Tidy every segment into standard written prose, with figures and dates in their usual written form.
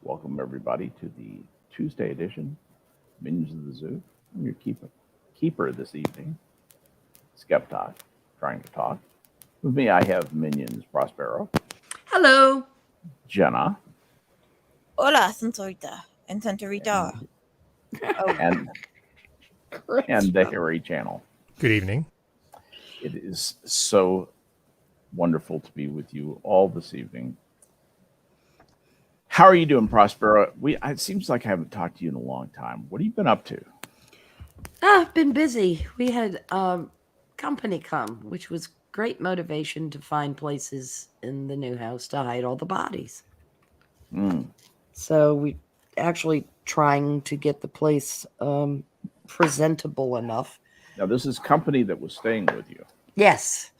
Welcome everybody to the Tuesday edition Minions of the Zoo. I'm your keeper this evening, Skep Tock, trying to talk. With me, I have Minions Prospero, Hello. Jenna, Hola, sensorita and sensorita. and the Harry Channel. Good evening. It is so wonderful to be with you all this evening. How are you doing, Prospero? It seems like I haven't talked to you in a long time. What have you been up to? I've been busy. We had company come, which was great motivation to find places in the new house to hide all the bodies. So we actually trying to get the place presentable enough. Now, this is company that was staying with you. Yes.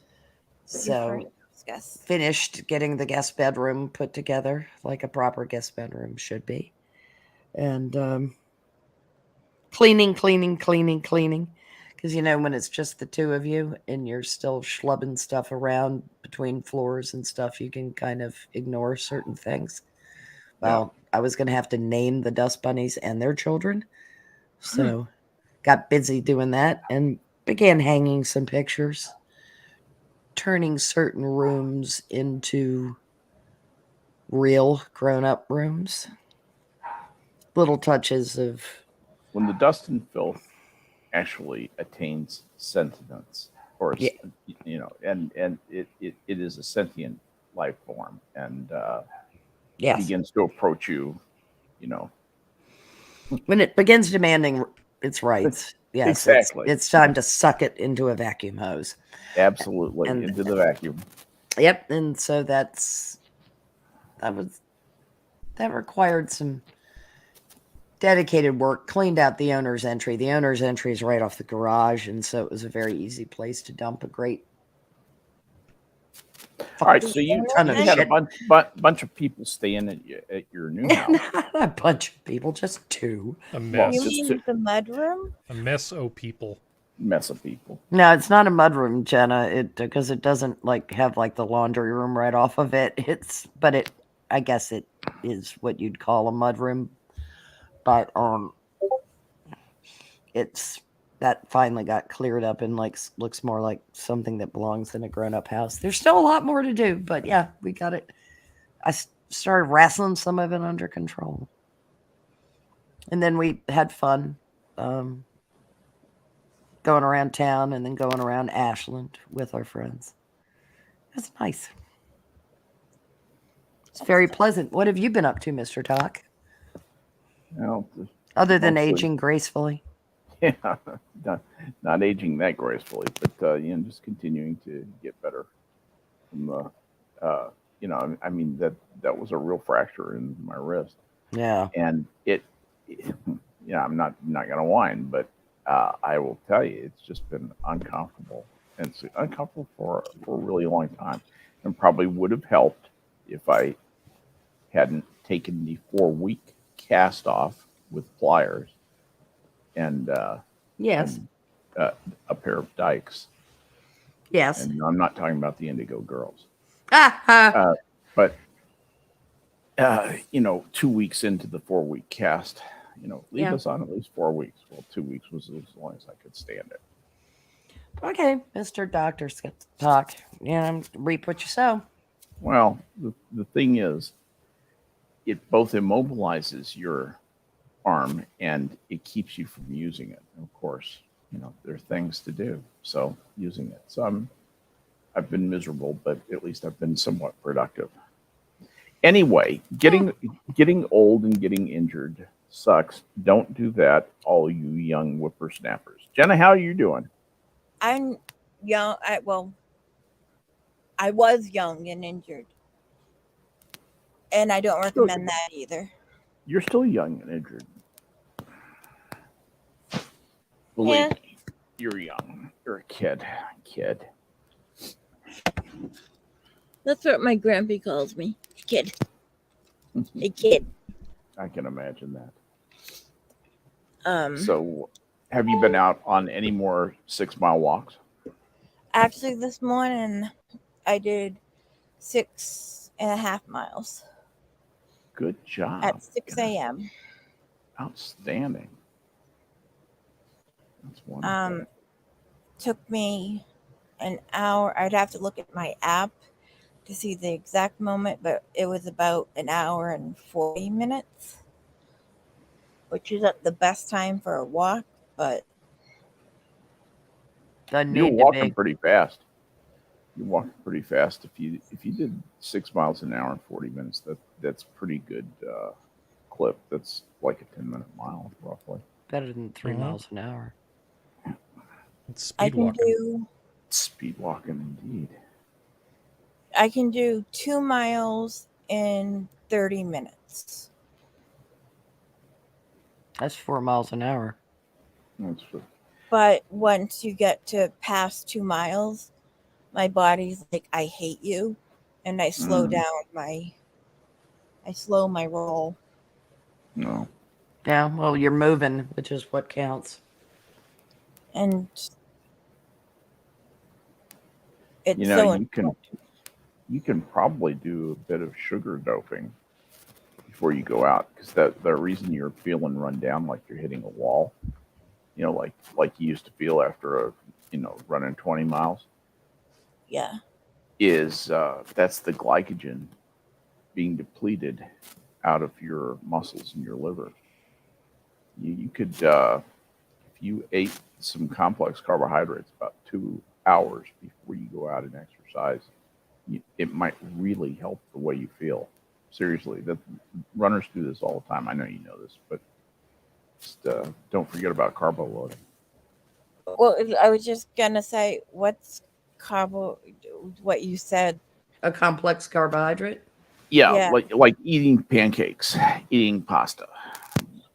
You've heard So of those guests. finished getting the guest bedroom put together like a proper guest bedroom should be. And cleaning. Because, when it's just the two of you and you're still schlubbing stuff around between floors and stuff, you can kind of ignore certain things. Well, I was going to have to name the dust bunnies and their children. So got busy doing that and began hanging some pictures, turning certain rooms into real grown-up rooms. Little touches of... When the dust and filth actually attains sentience, or and it is a sentient life form, and begins to approach you, when it begins demanding its rights. Yes, exactly. It's time to suck it into a vacuum hose. Absolutely, into the vacuum. Yep, and so that required some dedicated work. Cleaned out the owner's entry. The owner's entry is right off the garage, and so it was a very easy place to dump a great. All right, so you had a bunch of people staying at your new house. Not a bunch of people, just two. A mess. You mean the mudroom? A mess of people. Mess of people. No, it's not a mudroom, Jenna. Because it doesn't have the laundry room right off of it. I guess it is what you'd call a mudroom. But it's that finally got cleared up and looks more like something that belongs in a grown-up house. There's still a lot more to do, but yeah, we got it. I started wrestling some of it under control, and then we had fun going around town and then going around Ashland with our friends. It's nice. It's very pleasant. What have you been up to, Mr. Tock? Well, other than aging gracefully. Yeah, not aging that gracefully, but just continuing to get better. From the, I mean that was a real fracture in my wrist. Yeah, and I'm not gonna whine, but I will tell you, it's just been uncomfortable, and it's uncomfortable for a really long time, and probably would have helped if I hadn't taken the 4-week cast off with pliers and yes, and, a pair of dikes. Yes, and I'm not talking about the Indigo Girls. But 2 weeks into the 4-week cast, leave us on at least 4 weeks. Well, 2 weeks was as long as I could stand it. Okay, Mr. Doctor Tock. Yeah, reap what you sow. Well, the thing is, it both immobilizes your arm and it keeps you from using it. Of course, there are things to do, so using it. So I've been miserable, but at least I've been somewhat productive. Anyway, getting old and getting injured sucks. Don't do that, all you young whippersnappers. Jenna, how are you doing? I'm young. I was young and injured, and I don't recommend that either. You're still young and injured. Believe me, you're young. You're a kid. That's what my grandpa calls me. Kid. A kid. I can imagine that. So, have you been out on any more 6-mile walks? Actually, this morning I did 6.5 miles. Good job. at 6 Yeah, a.m. outstanding. That's wonderful. Took me an hour. I'd have to look at my app to see the exact moment, but it was about an hour and 40 minutes, which isn't the best time for a walk, but Doesn't You're need to walking be. pretty fast. You're walking pretty fast. If you did 6 miles an hour in 40 minutes, that's pretty good clip. That's like a 10-minute mile, roughly. Better than 3 miles an hour. It's I speed can walking. do Speed walking, indeed. 2 miles in 30 minutes. That's 4 miles an hour. That's But once you get to past 2 miles, my body's like, I hate you, and I slow down I slow my roll. no. Yeah, well, you're moving, which is what counts. And it's You know, so you can probably do a bit of sugar doping before you go out, because the reason you're feeling run down like you're hitting a wall, like you used to feel after running 20 miles, yeah. is that's the glycogen being depleted out of your muscles and your liver. You could, if you ate some complex carbohydrates about 2 hours before you go out and exercise, it might really help the way you feel. Seriously, runners do this all the time. I know you know this, but just don't forget about carbo loading. Well, I was just gonna say, what's carbo? What you said? A complex carbohydrate? Yeah, Yeah. like eating pancakes, eating pasta,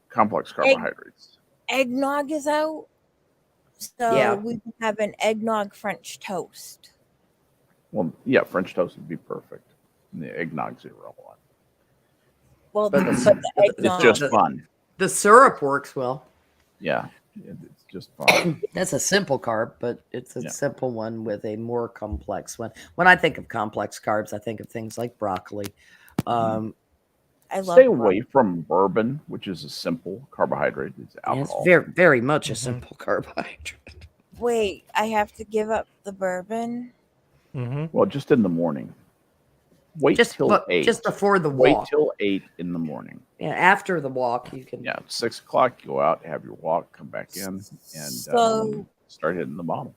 complex carbohydrates. Eggnog is out, so Yeah. we can have an eggnog French toast. Well, yeah, French toast would be perfect. And the eggnog's irrelevant. Well, But but the- the but It's eggnog. just fun. The syrup works well. Yeah, it's just fun. That's a simple carb, but it's a Yeah. simple one with a more complex one. When I think of complex carbs, I think of things like broccoli. I love Stay broccoli. away from bourbon, which is a simple carbohydrate. It's Yeah, it's alcohol. very, very much a Mhm. simple carbohydrate. Wait, I have to give up the bourbon. Mm-hmm. Well, just in the morning. Wait Just till 8. just before the Wait walk. till 8 in the morning. Yeah, after the walk, you can. Yeah, 6 o'clock, go out, have your walk, come back in, and So start hitting the bottle.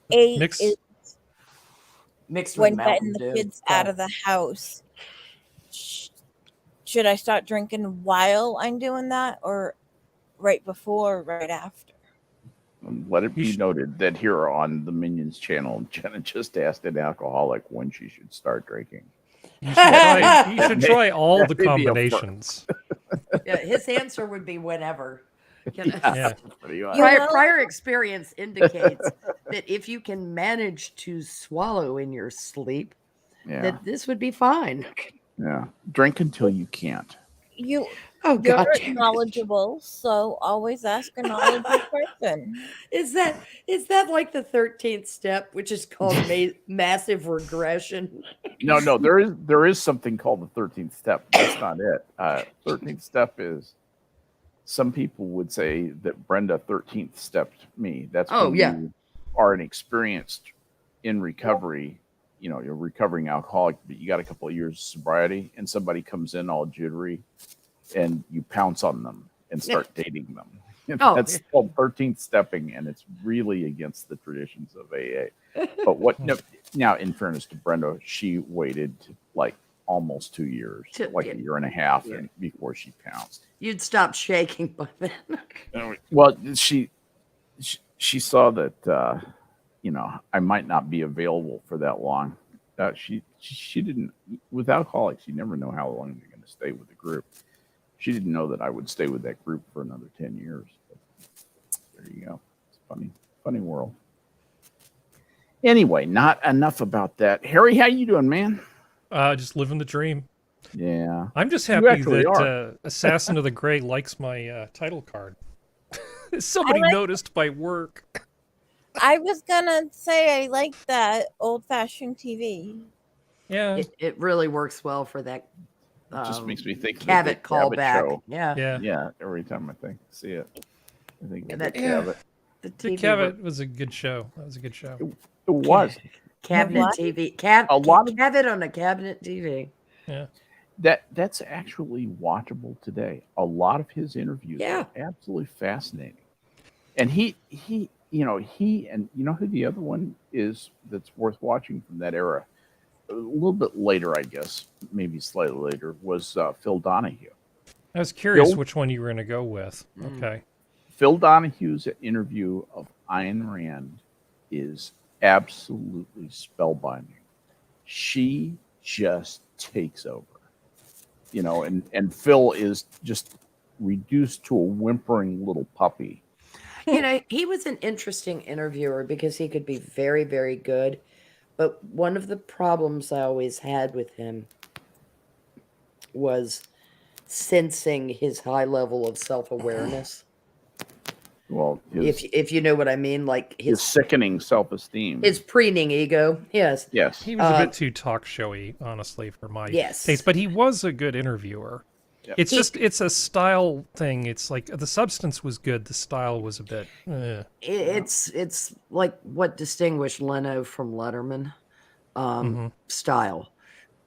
8 Mix. is Mixed with when Mountain getting the Dew. kids out of the house. Should I start drinking while I'm doing that, or right before, or right after? Let it You be should- noted that here on the Minions channel, Jenna just asked an alcoholic when she should start drinking. You should try all the That may be a first. combinations. Yeah, his answer would be whenever. You know, Yeah. Pretty much. You know- prior experience indicates that if you can manage to swallow in your sleep, Yeah, that this would be fine. yeah. Drink until you can't. You Oh you're God, damn it. knowledgeable, so always ask a knowledgeable person. Is that like the 13th step, which is called massive regression? No. There is something called the 13th step. That's not it. 13th step is. Some people would say that Brenda 13th stepped me. That's when you are an experienced in recovery. You're a recovering alcoholic, but you got a couple of years of sobriety, and somebody comes in all jittery, and you pounce on them and start dating them. That's called 13th stepping, and it's really against the traditions of AA. But now, in fairness to Brenda, she waited like almost 2 years, like a year and a half, and before she pounced. You'd stop shaking by then. Well, she saw that I might not be available for that long. She didn't, with alcoholics, you never know how long you're going to stay with the group. She didn't know that I would stay with that group for another 10 years. But there you go. It's funny world. Anyway, not enough about that. Harry, how you doing, man? Just living the dream. Yeah. I'm just You happy actually that are. Assassin of the Grey likes my title card. Somebody noticed by work. I was gonna say I like that old-fashioned TV. Yeah. It really works well for that. It just makes me think of the Cavett Dick callback. show. Yeah. Yeah. Yeah, every time I see it, I think Yeah, of that- Dick Yeah. Cavett. The Dick TV Cavett was a good show. That was a good show. It was cabinet What? TV. a lot of Cavett on a cabinet TV. Yeah. that's actually watchable today. A lot of his interviews Yeah. are absolutely fascinating. And he and you know who the other one is that's worth watching from that era? A little bit later, I guess, maybe slightly later, was Phil Donahue. I was curious Phil- which one you were going to go with. Mm. Okay. Phil Donahue's interview of Ayn Rand is absolutely spellbinding. She just takes over, and Phil is just reduced to a whimpering little puppy. He was an interesting interviewer because he could be very, very good. But one of the problems I always had with him was sensing his high level of self-awareness. Well, If you know what I mean, like his sickening self-esteem. his preening ego. Yes. Yes. He was a bit too talk showy, honestly, for my Yes. taste. But he was a good interviewer. Yep. It's a style thing. It's like the substance was good. The style was a bit. It's like what distinguished Leno from Letterman style.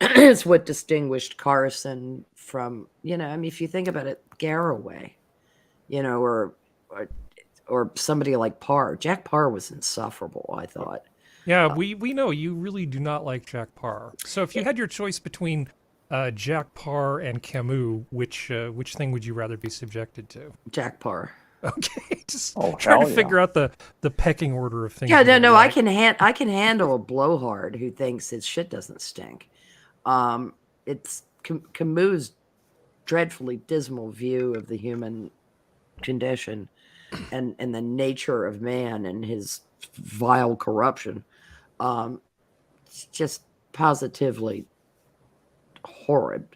It's what distinguished Carson from, I mean, if you think about it, Garraway, or somebody like Parr. Jack Parr was insufferable, I thought. Yeah, we know you really do not like Jack Parr. So if you had your choice between Jack Parr and Camus, which thing would you rather be subjected to? Jack Parr. Okay, just Oh, trying to hell figure out the pecking order of things. Yeah, you no, I like. can handle a blowhard who thinks his shit doesn't stink. It's Camus' dreadfully dismal view of the human condition and the nature of man and his vile corruption. It's just positively horrid.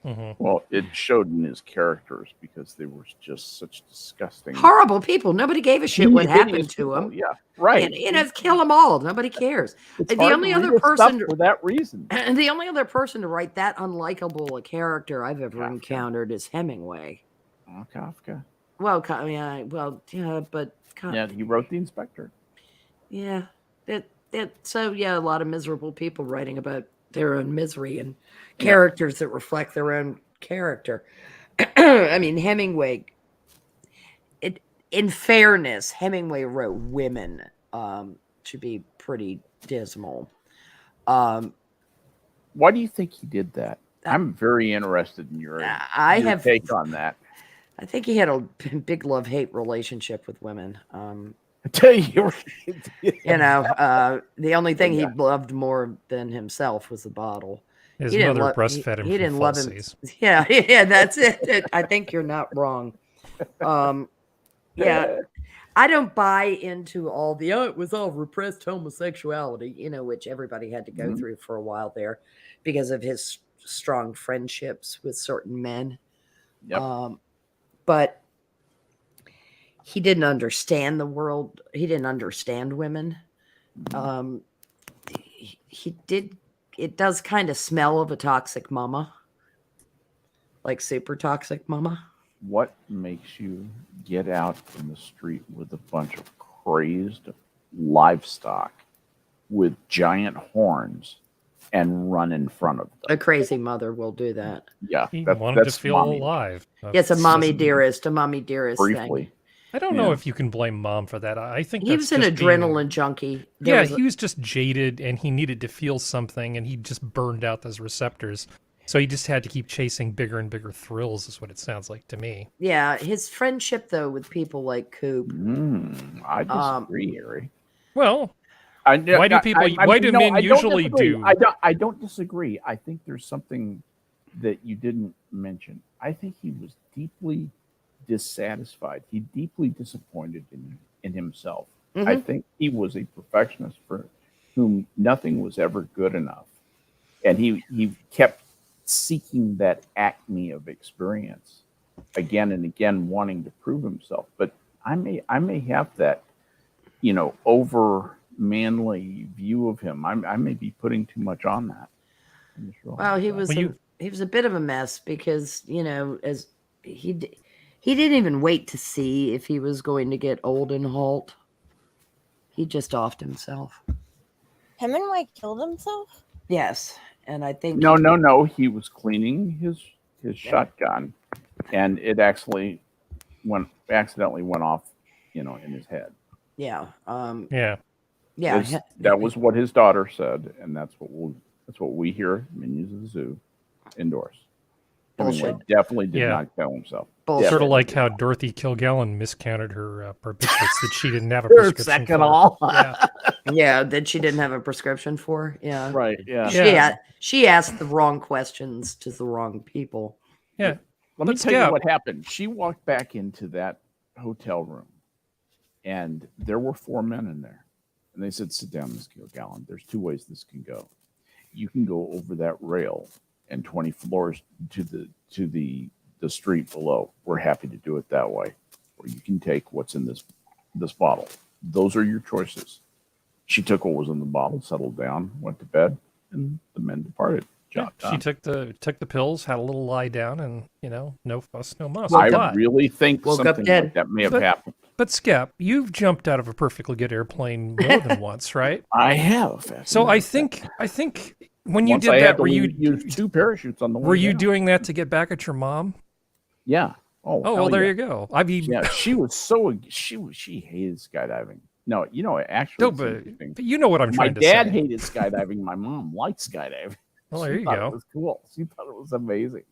Well, it showed in his characters because they were just such disgusting, Horrible people. Nobody gave a shit what hideous happened to people. them. Yeah, right. Kill them all. Nobody cares. It's The hard only to other read his stuff person for that reason. And the only other person to write that unlikable a character I've ever Kafka. encountered is Hemingway. Oh, Kafka. But Yeah, he wrote The Inspector. yeah, so a lot of miserable people writing about their own misery and characters that reflect their own character. I mean, Hemingway. In fairness, Hemingway wrote women to be pretty dismal. Why do you think he did that? I'm very interested in your take on that. I think he had a big love-hate relationship with women. I tell you, The only thing he loved more than himself was the bottle. His He didn't mother lo- breastfed him. He from didn't love him. falsies. Yeah, that's it. I think you're not wrong. Yeah, I don't buy into all the it was all repressed homosexuality, which everybody had to go through for a while there because of his strong friendships with certain men. Yep. But he didn't understand the world. He didn't understand women. He did. It does kind of smell of a toxic mama, like super toxic mama. What makes you get out in the street with a bunch of crazed livestock with giant horns and run in front of them? A crazy mother will do that. Yeah, He wanted to feel mommy. alive. It's a That's- mommy dearest Briefly, thing. I don't know if you can blame mom for that. I think He that's was an just adrenaline junkie. He was just jaded, and he needed to feel something, and he just burned out those receptors. So he just had to keep chasing bigger and bigger thrills, is what it sounds like to me. Yeah, his friendship though with people like Coop. I disagree, Harry. Well, why do men usually do? I don't disagree. I think there's something that you didn't mention. I think he was deeply dissatisfied. He deeply disappointed in himself. I think he was a perfectionist for whom nothing was ever good enough, and he kept seeking that acme of experience again and again, wanting to prove himself. But I may have that, over manly view of him. I may be putting too much on that. Well, he was Well, you- he was a bit of a mess because as he didn't even wait to see if he was going to get old and halt. He just offed himself. Hemingway killed himself? Yes, and I think No. He was cleaning his shotgun, and it accidentally went off, in his head. Yeah. Yeah. Yeah. That was what his daughter said, and that's what we here, Minions of the Zoo, endorse. Hemingway Bullshit. definitely did Yeah. not kill himself. Bullshit. Sort of Definitely like did how not. Dorothy Kilgallen miscounted her barbiturates that she didn't have a Her prescription second for. all. Yeah. Yeah, that she didn't have a prescription for. Yeah. Right. Yeah. Yeah. She asked the wrong questions to the wrong people. Yeah. Let me But tell you Skep- what happened. She walked back into that hotel room, and there were 4 men in there. And they said, "Sit down, Miss Gilgallen. There's 2 ways this can go. You can go over that rail and 20 floors to the street below. We're happy to do it that way. Or you can take what's in this bottle. Those are your choices." She took what was in the bottle, settled down, went to bed, and the men departed. Yeah, Job she done. took the pills, had a little lie down, and no fuss, no muss. Woke I up- really think woke up something dead. like that may have But- happened. But Skep, you've jumped out of a perfectly good airplane more than once, right? I have. So I think when you Once did I that, had to were you use 2 parachutes on the way were you down. doing that to get back at your mom? Yeah. Oh, hell well, there yeah. you go. I mean, Yeah, she was she hated skydiving. No, actually, no, it's but interesting. you know what I'm My trying to dad say. hated skydiving. My mom liked skydiving. Well, She there you thought go. It was cool. She thought it was amazing.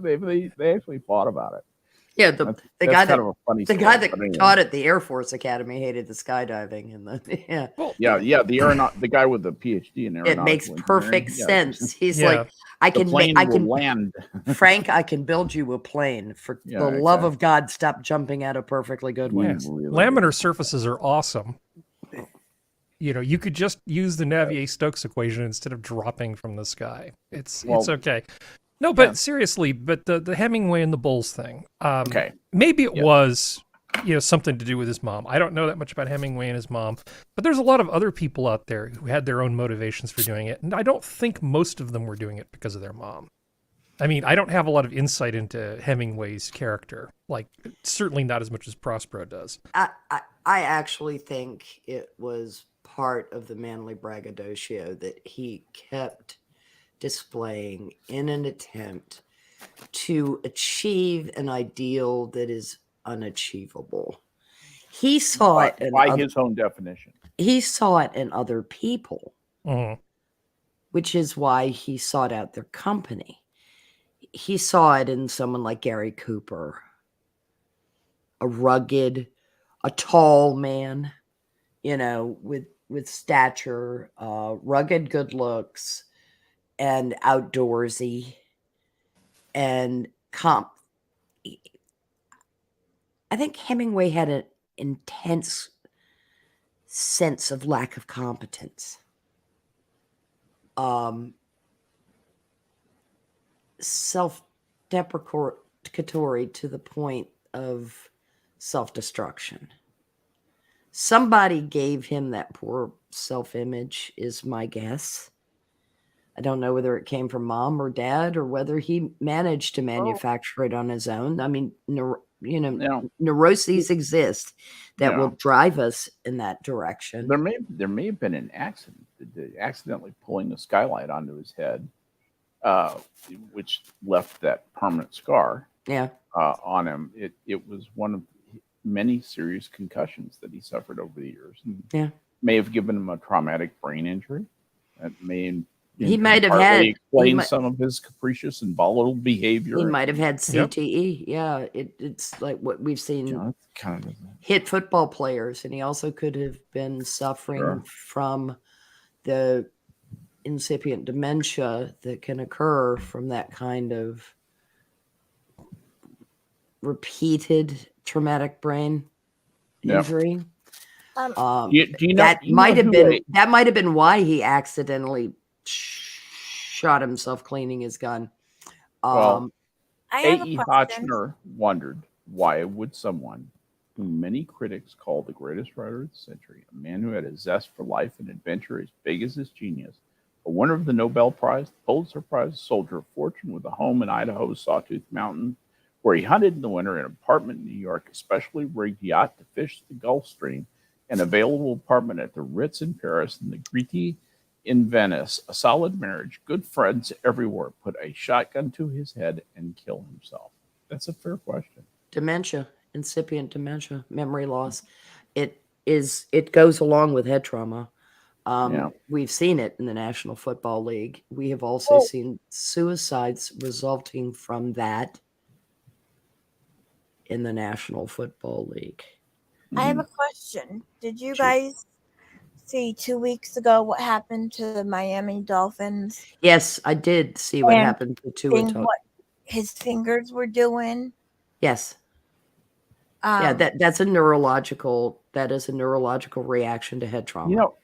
they actually fought about it. Yeah, the That's guy kind that of a funny the story, guy that but anyway. taught at the Air Force Academy hated the skydiving and the Well, Yeah, the guy with the PhD in aeronautical it makes perfect engineering, sense. He's Yeah. like, I The can plane I will can land. Frank, I can build you a plane. For Yeah, the love exactly. of God, stop jumping out of perfectly good Yeah. ones. Really laminar good. surfaces are awesome. You could just use the Navier-Stokes equation instead of dropping from the sky. It's okay. No, but yeah. seriously, but the Hemingway and the Bulls thing. Okay. Maybe it Yeah. was something to do with his mom. I don't know that much about Hemingway and his mom, but there's a lot of other people out there who had their own motivations for doing it, and I don't think most of them were doing it because of their mom. I mean, I don't have a lot of insight into Hemingway's character, like certainly not as much as Prospero does. I actually think it was part of the manly braggadocio that he kept displaying in an attempt to achieve an ideal that is unachievable. He saw it in by his own definition. he saw it in other people, Mhm. which is why he sought out their company. He saw it in someone like Gary Cooper, a tall man, with stature, rugged good looks, and outdoorsy, and I think Hemingway had an intense sense of lack of competence. Self-deprecatory to the point of self-destruction. Somebody gave him that poor self-image, is my guess. I don't know whether it came from mom or dad or whether he managed to manufacture it on his own. I mean, neuroses exist that will drive us in that direction. There may have been an accident, accidentally pulling a skylight onto his head, which left that permanent scar. Yeah. On him. It was one of many serious concussions that he suffered over the years. And may have given him a traumatic brain injury. That may he might have had explain some of his capricious and volatile behavior. He might have had CTE. Yeah, it's like what we've seen hit football players, and he also could have been suffering from the incipient dementia that can occur from that kind of repeated traumatic brain injury. Do you know, that might have been why he accidentally shot himself cleaning his gun. Well, A.E. question. Hotchner wondered, why would someone whom many critics call the greatest writer of the century, a man who had a zest for life and adventure as big as his genius, A winner of the Nobel Prize, the Pulitzer Prize, a soldier of fortune with a home in Idaho's Sawtooth Mountain, where he hunted in the winter, an apartment in New York, a specially rigged yacht to fish the Gulf Stream, an available apartment at the Ritz in Paris, and the Gritti in Venice, a solid marriage, good friends everywhere, put a shotgun to his head and kill himself. That's a fair question. Dementia, incipient dementia, memory loss. It goes along with head trauma. Yeah. We've seen it in the National Football League. We have also seen suicides resulting from that in the National Football League. I have a question. Did you Sure. guys see 2 weeks ago what happened to the Miami Dolphins? Yes, I did see what And happened to Seeing Tua. what his fingers were doing. Yes. Yeah, Um, that's a neurological reaction to head trauma. You know,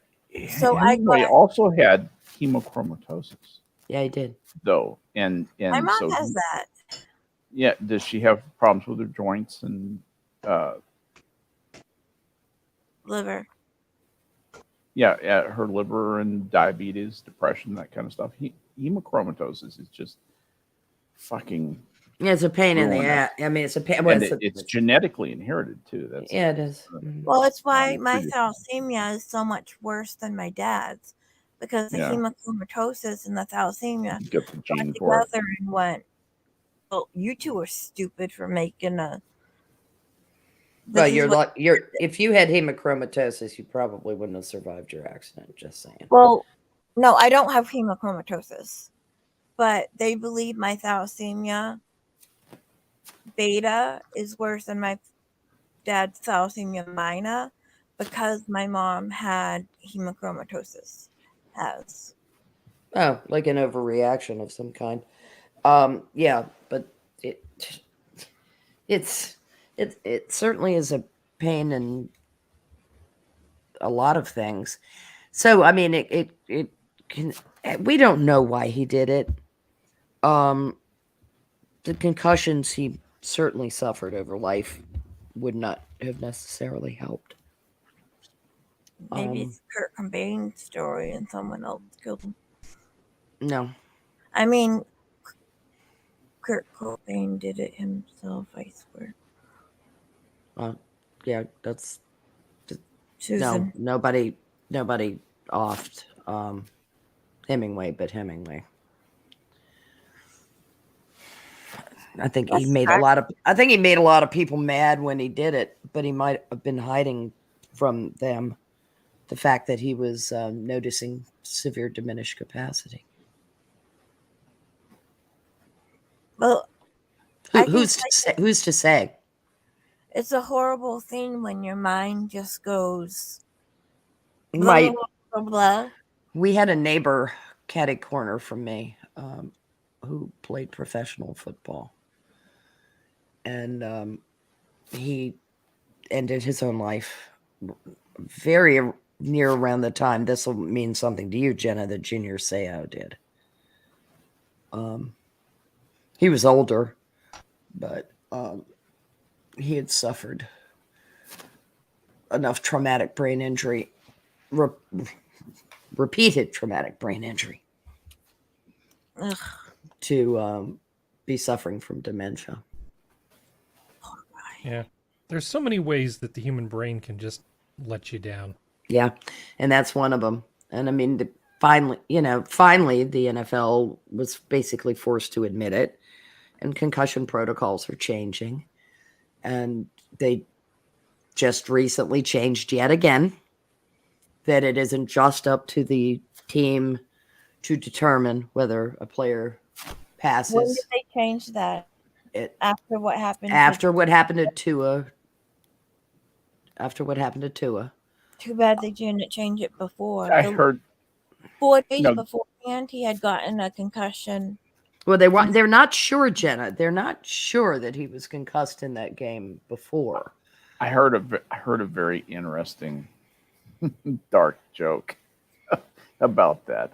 So I Hemingway got- also had hemochromatosis, Yeah, he did. though, and my mom so has that. yeah. Does she have problems with her joints and Liver. her liver and diabetes, depression, that kind of stuff? Hemochromatosis is just fucking, Yeah, it's a pain in the Ruin it. ass. I mean, it's a pain. Well, and it's genetically inherited too. That's yeah, it is. Well, it's why my pretty- thalassemia is so much worse than my dad's, because the Yeah. hemochromatosis and the thalassemia You get the got gene for it. together and went, well, you two are stupid for making a. Well, this is what- if you had hemochromatosis, you probably wouldn't have survived your accident. Just saying. Well, no, I don't have hemochromatosis, but they believe my thalassemia beta is worse than my dad's thalassemia minor because my mom had hemochromatosis. Oh, like an overreaction of some kind. Yeah, but it certainly is a pain in a lot of things. So I mean, it can. We don't know why he did it. The concussions he certainly suffered over life would not have necessarily helped. Maybe it's Kurt Cobain's story and someone else killed him. No. I mean, Kurt Cobain did it himself, I swear. Yeah, that's Susan. no. Nobody offed Hemingway, but Hemingway. I think he made a lot of people mad when he did it, but he might have been hiding from them the fact that he was noticing severe diminished capacity. Well, Who's to say? it's a horrible thing when your mind just goes blah, Right. blah, blah, blah. We had a neighbor catty corner from me who played professional football. And he ended his own life very near around the time, this will mean something to you, Jenna, that Junior Seau did. He was older, but he had suffered enough traumatic brain injury, repeated traumatic brain injury, Ugh. to be suffering from dementia. Yeah. There's so many ways that the human brain can just let you down. Yeah, and that's one of them. And I mean, finally, the NFL was basically forced to admit it, and concussion protocols are changing. And they just recently changed yet again that it isn't just up to the team to determine whether a player passes. When did they change that? After what happened? After what happened to Tua. After what happened to Tua. Too bad they didn't change it before. I heard 4 days No. beforehand, he had gotten a concussion. Well, they're not sure, Jenna. They're not sure that he was concussed in that game before. I heard a very interesting dark joke about that.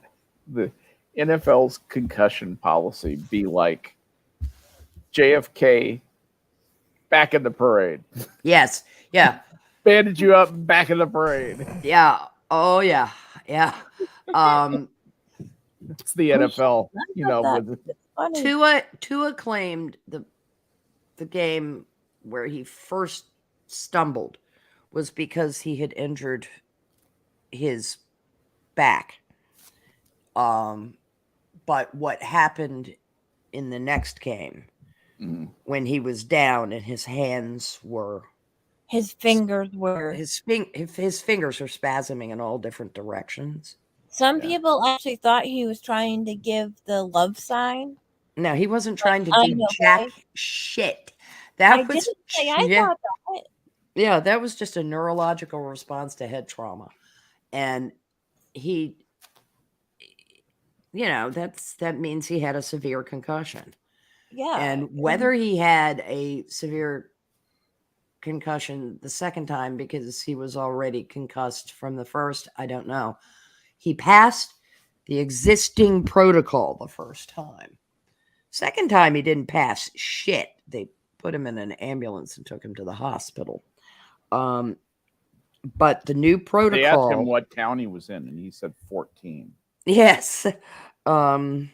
The NFL's concussion policy be like JFK back in the parade. Yes. Yeah. Banded you up back in the parade. Yeah. Oh, yeah. Yeah. It's the We should NFL, learn you know, about with that. It's funny. Tua claimed the game where he first stumbled was because he had injured his back. But what happened in the next game Mhm. when he was down and his hands were His fingers were. his fingers were spasming in all different directions. Some Yeah. people actually thought he was trying to give the love sign. No, he wasn't trying to I do know, jack right? shit. I That was didn't say I yeah, thought that. yeah, that was just a neurological response to head trauma. And he, that means he had a severe concussion. Yeah. And whether he had a severe concussion the second time because he was already concussed from the first, I don't know. He passed the existing protocol the first time. Second time he didn't pass shit. They put him in an ambulance and took him to the hospital. But the new protocol. They asked him what town he was in, and he said 14. Yes. I'm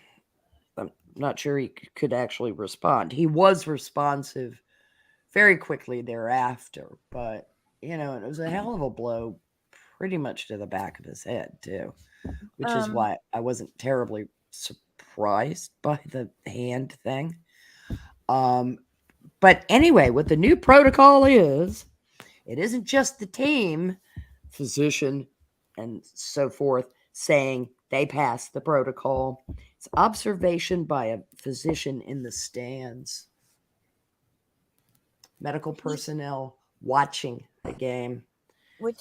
not sure he could actually respond. He was responsive very quickly thereafter, but it was a hell of a blow pretty much to the back of his head too, which is why I wasn't terribly surprised by the hand thing. But anyway, what the new protocol is, it isn't just the team, physician, and so forth saying they passed the protocol. It's observation by a physician in the stands. Medical personnel watching the game.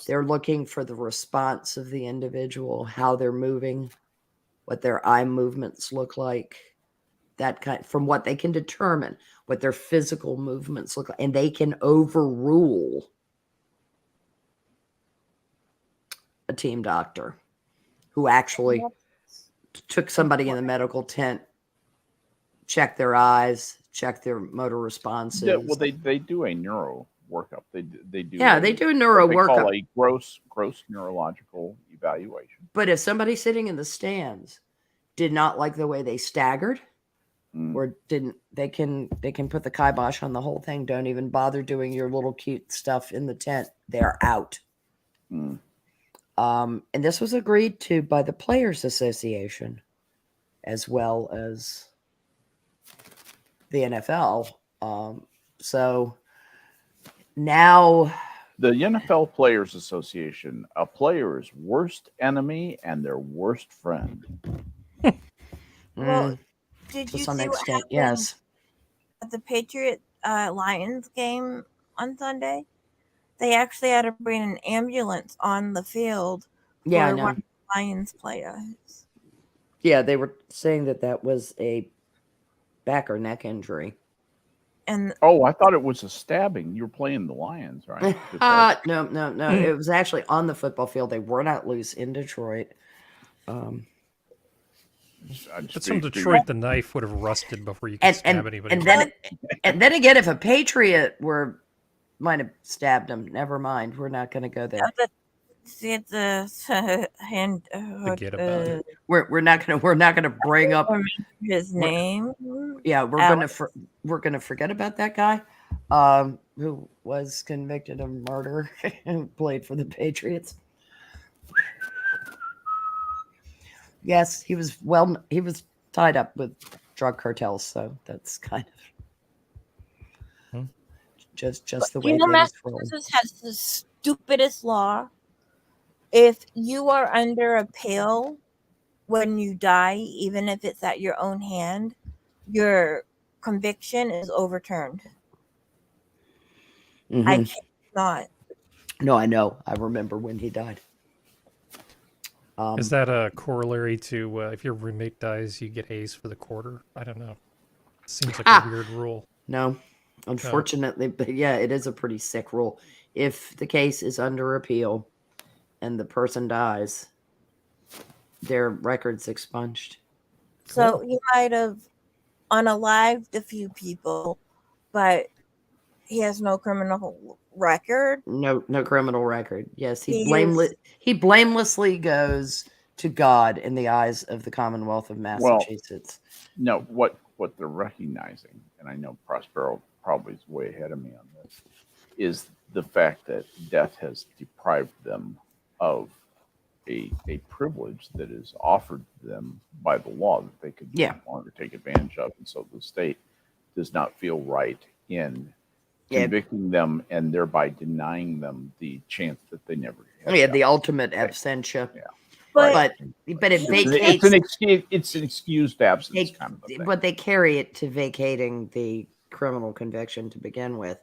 They're looking for the response of the individual, how they're moving, what their eye movements look like, that kind, from what they can determine, what their physical movements look like, and they can overrule a team doctor who actually took somebody in the medical tent, checked their eyes, checked their motor responses. Yeah, well, they do a neuro workup. They do. Yeah, they do a neuro what they workup. call a gross neurological evaluation. But if somebody sitting in the stands did not like the way they staggered, or didn't, they can put the kibosh on the whole thing. Don't even bother doing your little cute stuff in the tent. They're out. And this was agreed to by the Players Association as well as the NFL. So now the NFL Players Association, a player's worst enemy and their worst friend. Well, did you see what happened yes, at the Patriot Lions game on Sunday? They actually had to bring an ambulance on the field for one of the Lions players. Yeah, they were saying that was a back or neck injury. And I thought it was a stabbing. You were playing the Lions, right? No. It was actually on the football field. They were not loose in Detroit. But some Detroit, the knife would have rusted before you could stab anybody. And then again, if a Patriot might have stabbed him, never mind. We're not going to go there. Forget about it. We're not gonna bring up his name. Yeah, we're gonna forget about that guy, who was convicted of murder and played for the Patriots. Yes, he was tied up with drug cartels, so that's kind of just the way Massachusetts has the stupidest law. If you are under a pill when you die, even if it's at your own hand, your conviction is overturned. I cannot. No, I know. I remember when he died. Is that a corollary to if your roommate dies, you get A's for the quarter? I don't know. Seems like a weird rule. No, unfortunately, but yeah, it is a pretty sick rule. If the case is under appeal and the person dies, their record's expunged. So he might have unalived a few people, but he has no criminal record. No criminal record. Yes, he blamelessly goes to God in the eyes of the Commonwealth of Massachusetts. No, what they're recognizing, and I know Prospero probably is way ahead of me on this, is the fact that death has deprived them of a privilege that is offered to them by the law that they could no longer take advantage of. And so the state does not feel right in convicting them and thereby denying them the chance that they never had. The ultimate absentia. Yeah. But But it vacates. It's an excused absence kind of a thing. But they carry it to vacating the criminal conviction to begin with,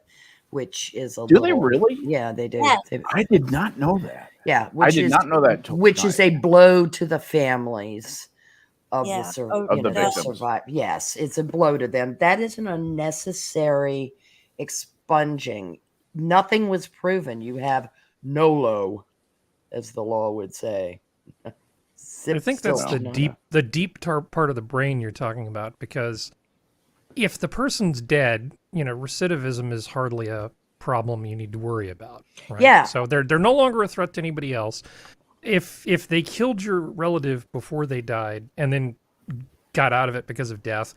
which is a Do little, they really? Yeah, they do. Yes. I did not know that. Yeah, I did not know that. Which is a blow to the families of Yeah. the victims. survived. Yes, it's a blow to them. That is an unnecessary expunging. Nothing was proven. You have NOLO, as the law would say. I think that's the deep part of the brain you're talking about, because if the person's dead, recidivism is hardly a problem you need to worry about. Right? Yeah. So they're no longer a threat to anybody else. If they killed your relative before they died and then got out of it because of death,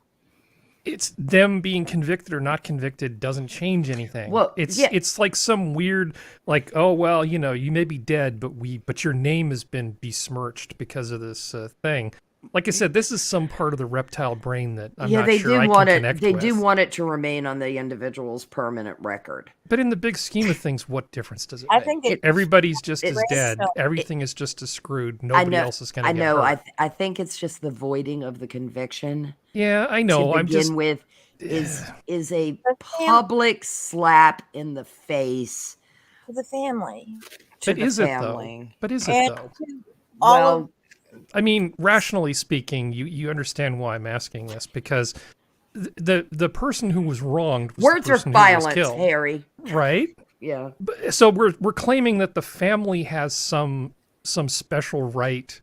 it's them being convicted or not convicted doesn't change anything. Well, it's like some weird, like, oh well, you may be dead, but your name has been besmirched because of this thing. Like I said, this is some part of the reptile brain that I'm not sure I can connect with. They do want it to remain on the individual's permanent record. But in the big scheme of things, what difference does it I make? think Everybody's just as dead. so. Everything is just as screwed. Nobody else is going to get hurt. I think it's just the voiding of the conviction. Yeah, I know. To begin with is a public slap in the face to the family. But is it though? But is it though? Well, I mean, rationally speaking, you understand why I'm asking this, because the person who was wronged was words the person are violence, who was killed, Harry. right? Yeah. So we're claiming that the family has some special right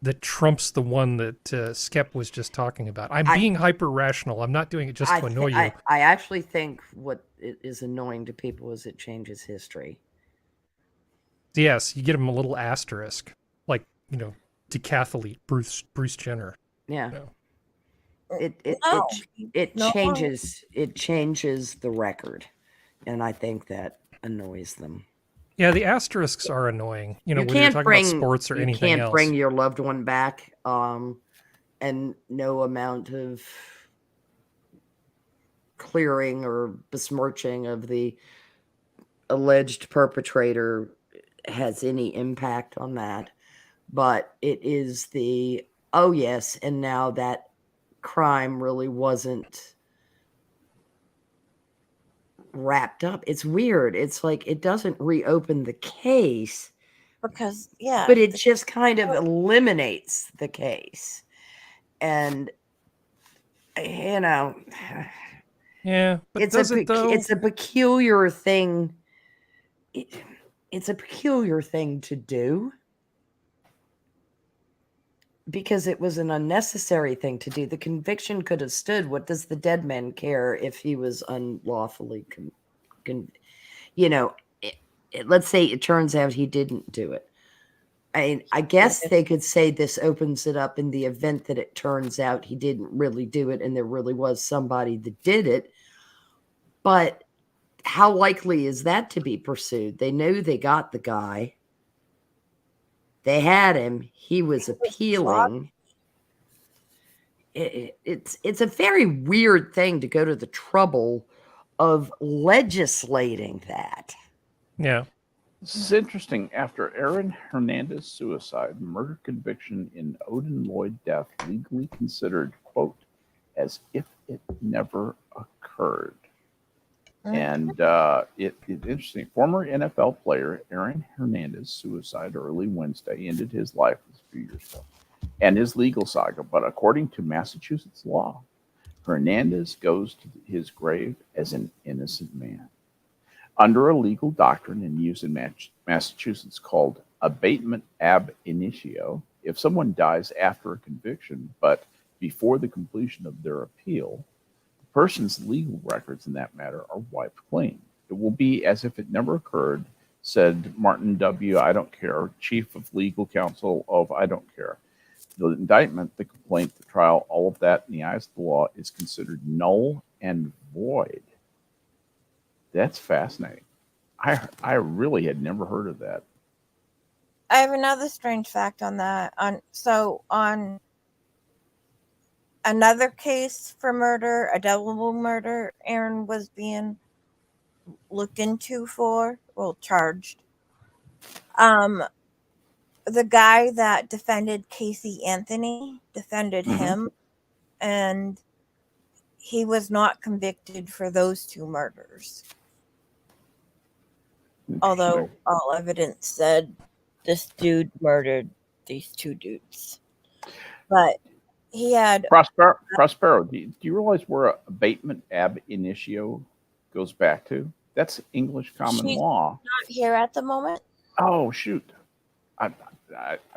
that trumps the one that Skep was just talking about. I'm being hyper rational. I'm not doing it just to annoy you. I actually think what is annoying to people is it changes history. Yes, you get them a little asterisk, like decathlete Bruce Jenner. Yeah. It changes the record, and I think that annoys them. Yeah, the asterisks are annoying. When you're talking about sports or anything else. You can't bring your loved one back, and no amount of clearing or besmirching of the alleged perpetrator has any impact on that. But it is and now that crime really wasn't wrapped up. It's weird. It's like it doesn't reopen the case because but it just kind of eliminates the case. And yeah, but it's does it though? It's a peculiar thing. It's a peculiar thing to do, because it was an unnecessary thing to do. The conviction could have stood. What does the dead man care if he was unlawfully let's say it turns out he didn't do it. I guess they could say this opens it up in the event that it turns out he didn't really do it and there really was somebody that did it. But how likely is that to be pursued? They know they got the guy. They had him. He was appealing. It's a very weird thing to go to the trouble of legislating that. Yeah. This is interesting. After Aaron Hernandez suicide, murder conviction in Odin Lloyd death legally considered, quote, as if it never occurred. And it's interesting. Former NFL player Aaron Hernandez suicide early Wednesday ended his life a few years ago and his legal saga. But according to Massachusetts law, Hernandez goes to his grave as an innocent man. Under a legal doctrine in use in Massachusetts called abatement ab initio, if someone dies after a conviction but before the completion of their appeal, the person's legal records in that matter are wiped clean. It will be as if it never occurred said Martin W., I don't care, chief of legal counsel of I don't care. The indictment, the complaint, the trial, all of that in the eyes of the law is considered null and void. That's fascinating. I really had never heard of that. I have another strange fact on that. On another case for murder, a double murder, Aaron was being looked into for, well, charged. The guy that defended Casey Anthony defended him, and he was not convicted for those 2 murders. Although all evidence said this dude murdered these 2 dudes. But he had Prospero. Do you realize where abatement ab initio goes back to? That's English common She's law. not here at the moment. Oh shoot! I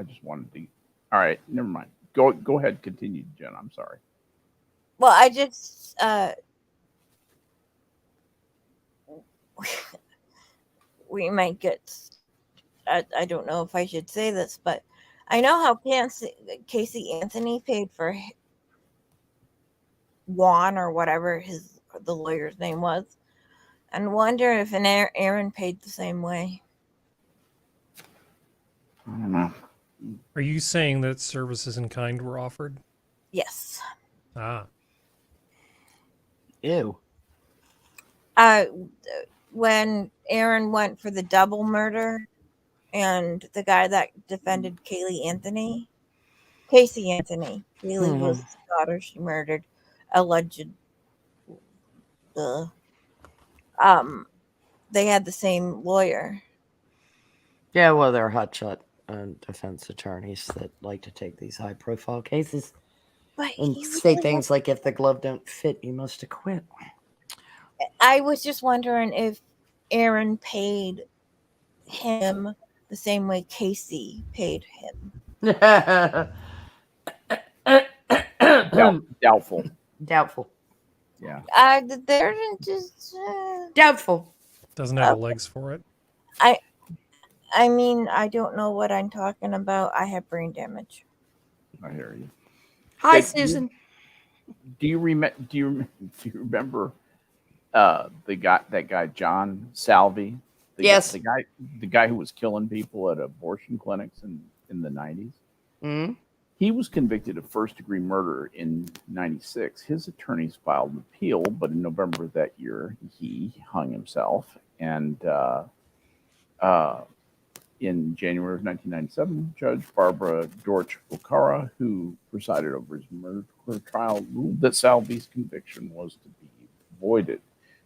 just wanted to. All right, never mind. Go ahead. Continue, Jen. I'm sorry. Well, I just we might get. I don't know if I should say this, but I know how Casey Anthony paid for Juan or whatever the lawyer's name was, and wonder if Aaron paid the same way. I don't know. Are you saying that services in kind were offered? Yes. Ah. Ew. When Aaron went for the double murder, and the guy that defended Casey Anthony, Kaylee was the daughter she murdered, alleged. They had the same lawyer. Yeah, well, they're hotshot defense attorneys that like to take these high-profile cases But and he say really things like, if the glove don't fit, you must acquit. I was just wondering if Aaron paid him the same way Casey paid him. Doubtful. Doubtful. Yeah. They're just. Doubtful. Doesn't have the legs for it. I mean, I don't know what I'm talking about. I have brain damage. I hear you. Hi, Did you- Susan. Do you remember that guy John Salvi? Yes. The guy who was killing people at abortion clinics in the 90s. Mm-hmm. He was convicted of first-degree murder in 96. His attorneys filed an appeal, but in November of that year, he hung himself. And in January of 1997, Judge Barbara Dorch Okara, who presided over his murder trial, ruled that Salvi's conviction was to be voided.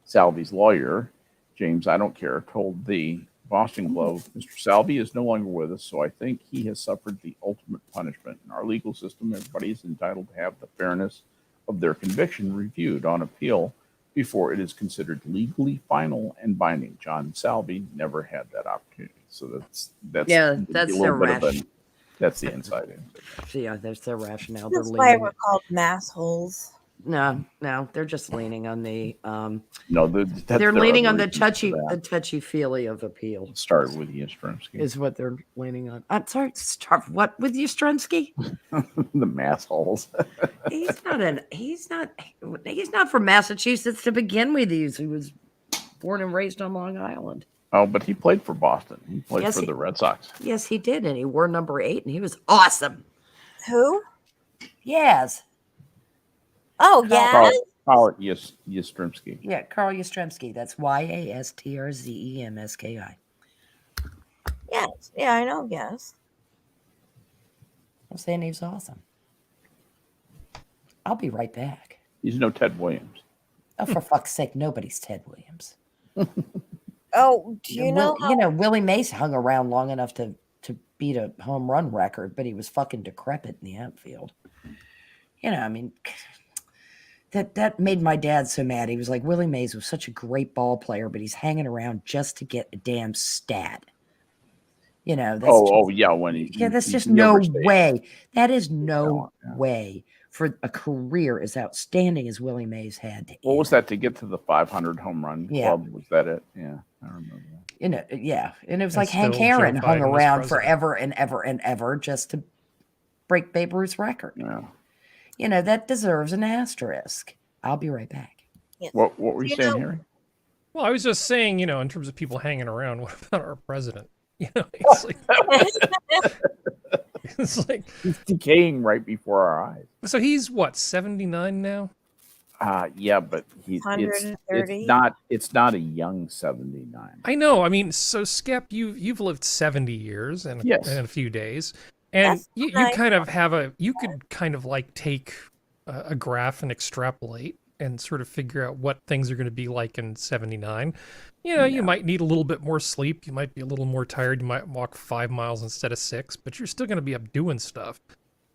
Salvi's lawyer, James I don't care, told the Boston Globe, Mr. Salvi is no longer with us, so I think he has suffered the ultimate punishment. In our legal system, everybody is entitled to have the fairness of their conviction reviewed on appeal before it is considered legally final and binding. John Salvi never had that opportunity. So that's Yeah, a that's little their bit of that's the inside answer. Yeah, there's their rationale. That's They're why leaning. we're called massholes. No, they're just leaning on the. No, They're leaning on the that. touchy feely of appeal. Started with Yastrzemski. Is what they're leaning on. I'm sorry, start what with Yastrzemski? The mass holes. He's not from Massachusetts to begin with. He was born and raised on Long Island. Oh, but he played for Boston. He played for the Red Sox. Yes, he did, and he wore number 8, and he was awesome. Who? Yes. Oh, yeah. Carl Yastrzemski. Yeah, Carl Yastrzemski. That's Yastrzemski. Yes. Yeah, I know. Yes. I'm saying he was awesome. I'll be right back. He's no Ted Williams. Oh, for fuck's sake, nobody's Ted Williams. Oh, do you know? Willie Mays hung around long enough to beat a home run record, but he was fucking decrepit in the outfield. I mean, that made my dad so mad. He was like, Willie Mays was such a great ball player, but he's hanging around just to get a damn stat. That's that's just no way. That is no way for a career as outstanding as Willie Mays had. What was that to get to the 500 home run club? Was that it? Yeah, I remember that. You know, yeah. And it was And like Hank still Joe Aaron hung Biden was around president. forever and ever and ever just to break Babe Ruth's record. Yeah. You know, that deserves an asterisk. I'll be right back. Yes. What were you You saying, know- Harry? Well, I was just saying, in terms of people hanging around, what about our president? It's like, it's like, He's decaying right before our eyes. so he's what, 79 now? Yeah, but it's 130. it's not a young 79. I know. I mean, so Skep, you've lived 70 years and Yes. a few days, and That's you nice. kind of you could kind of like take a graph and extrapolate and sort of figure out what things are going to be like in 79. You Yeah. might need a little bit more sleep. You might be a little more tired. You might walk 5 miles instead of 6, but you're still going to be up doing stuff.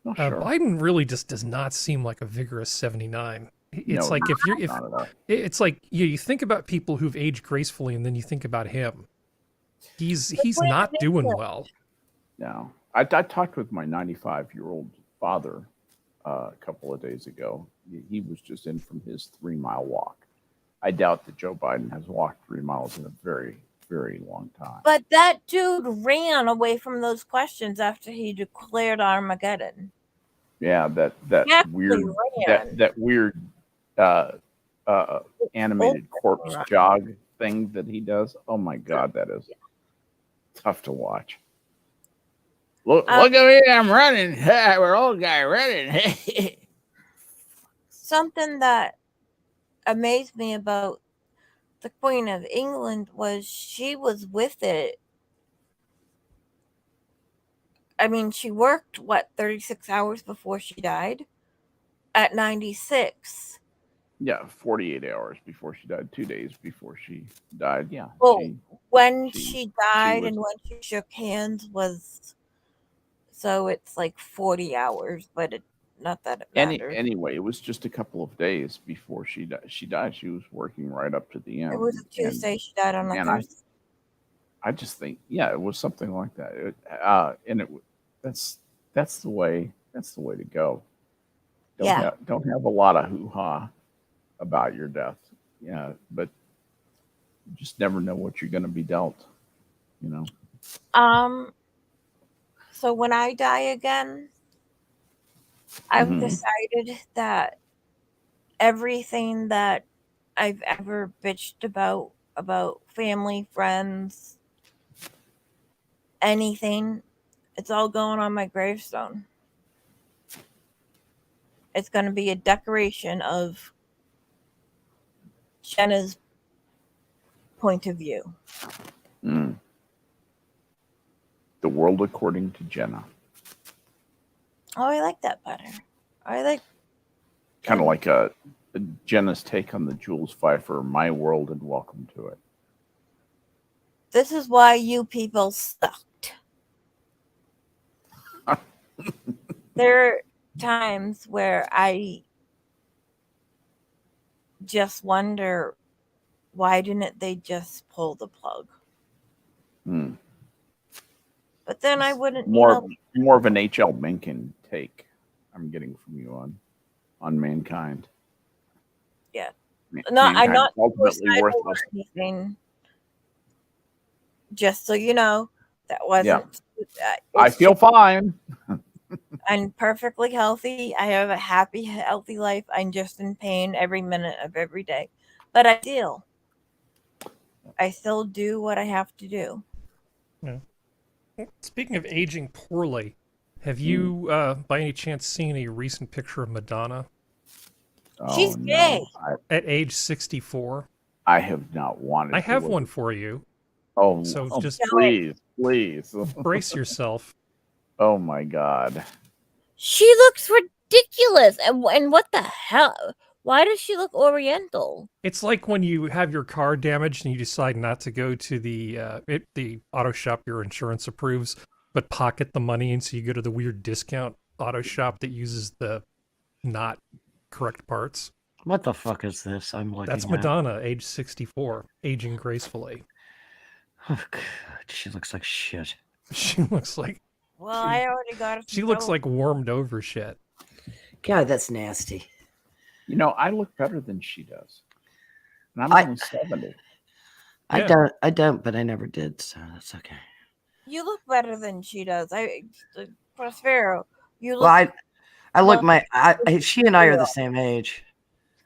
Oh, sure. Biden really just does not seem like a vigorous 79. It's No, like if not at all. it's like you think about people who've aged gracefully, and then you think about him. He's not doing well. No. I talked with my 95-year-old father a couple of days ago. He was just in from his 3-mile walk. I doubt that Joe Biden has walked 3 miles in a very, very long time. But that dude ran away from those questions after he declared Armageddon. Yeah, that He actually weird ran. that weird animated corpse jog thing that he does. Oh my God, that is tough to watch. Look at me, I'm running. We're old guy running. Something that amazed me about the Queen of England was she was with it. I mean, she worked, 36 hours before she died at 96. Yeah, 48 hours before she died, 2 days before she died. Yeah. Well, she- when she- she died was- and when she shook hands was, so it's like 40 hours, but not that it matters. anyway, it was just a couple of days before she died. She was working right up to the end. It was a Tuesday. She died on a man, Thursday. I just think, yeah, it was something like that. That's the way to go. Don't have a lot of hoo-ha about your death. Yeah, but you just never know what you're going to be dealt. So when I die again, I've Mhm. decided that everything that I've ever bitched about family, friends, anything, it's all going on my gravestone. It's going to be a decoration of Jenna's point of view. Mm. The world according to Jenna. Oh, I like that better. I like Kind of like a Jenna's take on the Jules Pfeiffer My World and Welcome to It. this is why you people sucked. There are times where I just wonder, why didn't they just pull the plug? Hmm. But then I wouldn't, More of an H.L. Mencken take I'm getting from you on mankind. Yeah. Man- No, I'm mankind's not ultimately suicidal or worthless. anything. Just so you know, that wasn't. I feel fine. I'm perfectly healthy. I have a happy, healthy life. I'm just in pain every minute of every day. But I still do what I have to do. Speaking of aging poorly, have you, by any chance, seen a recent picture of Madonna She's gay. at age 64? I have not wanted. I to have look one at- for you. Oh, So oh, just please. brace yourself. Oh my God. She looks ridiculous. And what the hell? Why does she look Oriental? It's like when you have your car damaged and you decide not to go to the auto shop your insurance approves, but pocket the money, and so you go to the weird discount auto shop that uses the not correct parts. What the fuck is this? I'm looking That's at? Madonna, age 64, aging gracefully. Oh, God, she looks like shit. She looks like Well, I already got it. she looks like warmed over shit. God, that's nasty. I look better than she does. And I'm I- only 70. Yeah. I don't, but I never did, so that's okay. You look better than she does. Prospero, you Well, look I look well. she and I are the same age.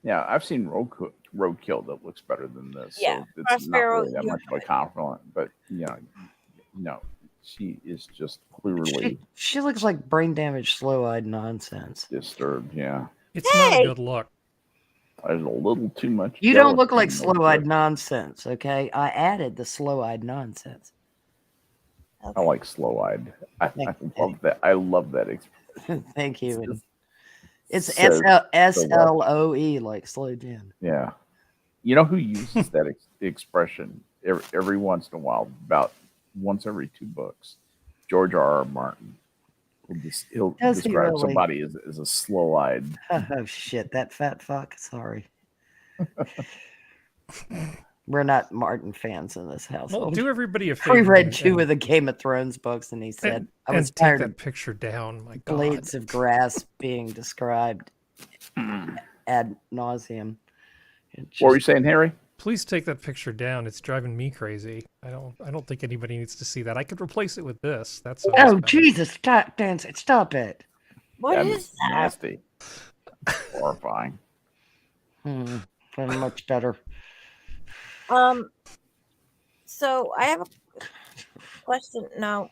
Yeah, I've seen roadkill that looks better than this, Yeah, so it's not Prospero, really that much of a compliment. But no, she is just clearly She looks like brain damaged, slow-eyed nonsense. disturbed. Yeah, It's not a Hey! good look. there's a little too much. You don't look like jealousy in those slow-eyed books. nonsense, okay? I added the slow-eyed nonsense. I Okay. like slow-eyed. I Thank you. love that. I love that expression. Thank you. And it's Says so much. SLOE, like slow Jen. Yeah, you know who uses that expression every once in a while, about once every 2 books? George R. R. Martin. He'll Does he describe really? somebody as a slow-eyed. Oh shit, that fat fuck. Sorry. We're not Martin fans in this Well, household. do everybody a favor. We read and- 2 of the Game of Thrones books, and he said, I was and take tired that of picture down. My God. blades of grass being described ad nauseum. What were you saying, Harry? Please take that picture down. It's driving me crazy. I don't think anybody needs to see that. I could replace it with this. That's Oh, Jesus. Stop, dancing. Stop it. What That is that? nasty? Horrifying. Much better. So I have a question. No,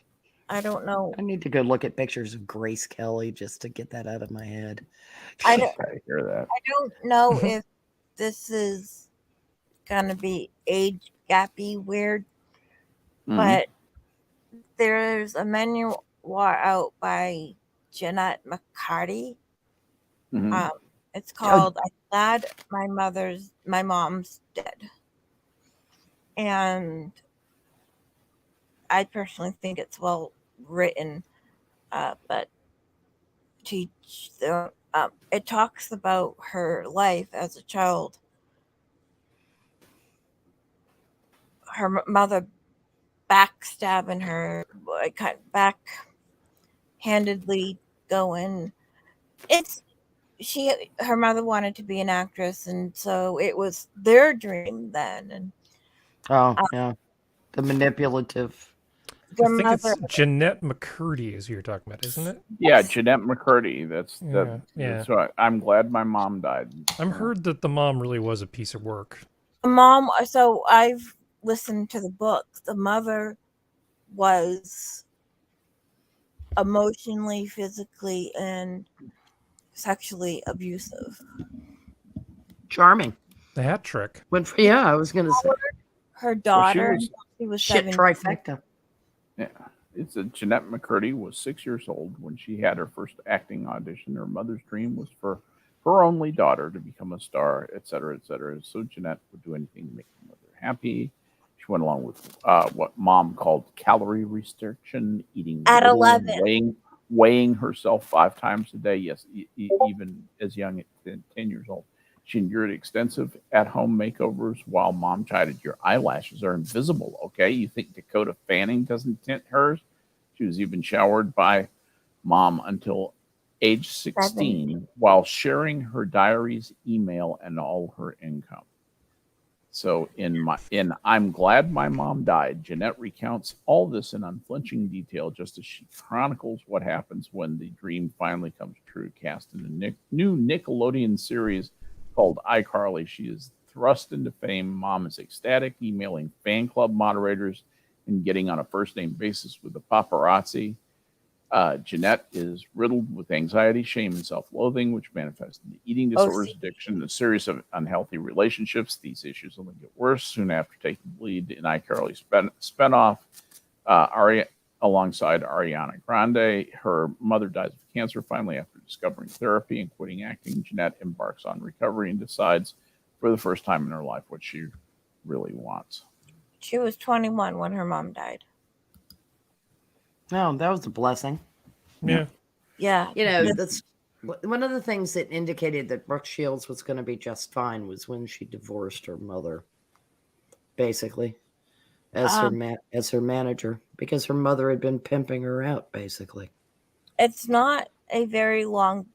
I don't know. I need to go look at pictures of Grace Kelly just to get that out of my head. I don't. I hear that. I don't know if this is gonna be age gappy weird, Mhm. but there's a memoir out by Jeanette McCarty. Mhm. It's called "I'm Glad My Mom's Dead," and I personally think it's well written, but it talks about her life as a child. Her mother backstabbing her, kind of backhandedly going. Her mother wanted to be an actress, and so it was their dream then. And Yeah. The manipulative. I their think mother, it's Jeanette McCurdy is who you're talking about, isn't it? Yeah, Jeanette McCurdy. That's Yeah. That's right. I'm glad my mom died. I'm heard that the mom really was a piece of work. mom. So I've listened to the book. The mother was emotionally, physically, and sexually abusive. Charming. The hat trick. Yeah, I was going to say. Her daughter, was- she was Shit 17. trifecta. Yeah, it's a Jeanette McCurdy was 6 years old when she had her first acting audition. Her mother's dream was for her only daughter to become a star, et cetera, et cetera. So Jeanette would do anything to make her mother happy. She went along with what mom called calorie restriction, eating At little, 11. weighing herself 5 times a day. Yes, even as young as 10 years old. She endured extensive at-home makeovers while mom chided, "Your eyelashes are invisible, okay? You think Dakota Fanning doesn't tint hers?" She was even showered by mom until age 16 while sharing her diaries, email, and all her income. So in I'm Glad My Mom Died, Jeanette recounts all this in unflinching detail, just as she chronicles what happens when the dream finally comes true. Cast in the new Nickelodeon series called iCarly, she is thrust into fame. Mom is ecstatic, emailing fan club moderators and getting on a first-name basis with the paparazzi. Jeanette is riddled with anxiety, shame, and self-loathing, which manifest into eating disorders, addiction, and a series of unhealthy relationships. These issues only get worse soon after taking the lead in iCarly's spinoff. Alongside Ariana Grande, her mother dies of cancer. Finally, after discovering therapy and quitting acting, Jeanette embarks on recovery and decides for the first time in her life what she really wants. She was 21 when her mom died. Oh, that was a blessing. Yeah. Yeah. You know, that's one of the things that indicated that Brooke Shields was going to be just fine was when she divorced her mother, basically, as her manager, because her mother had been pimping her out, basically. It's not a very long.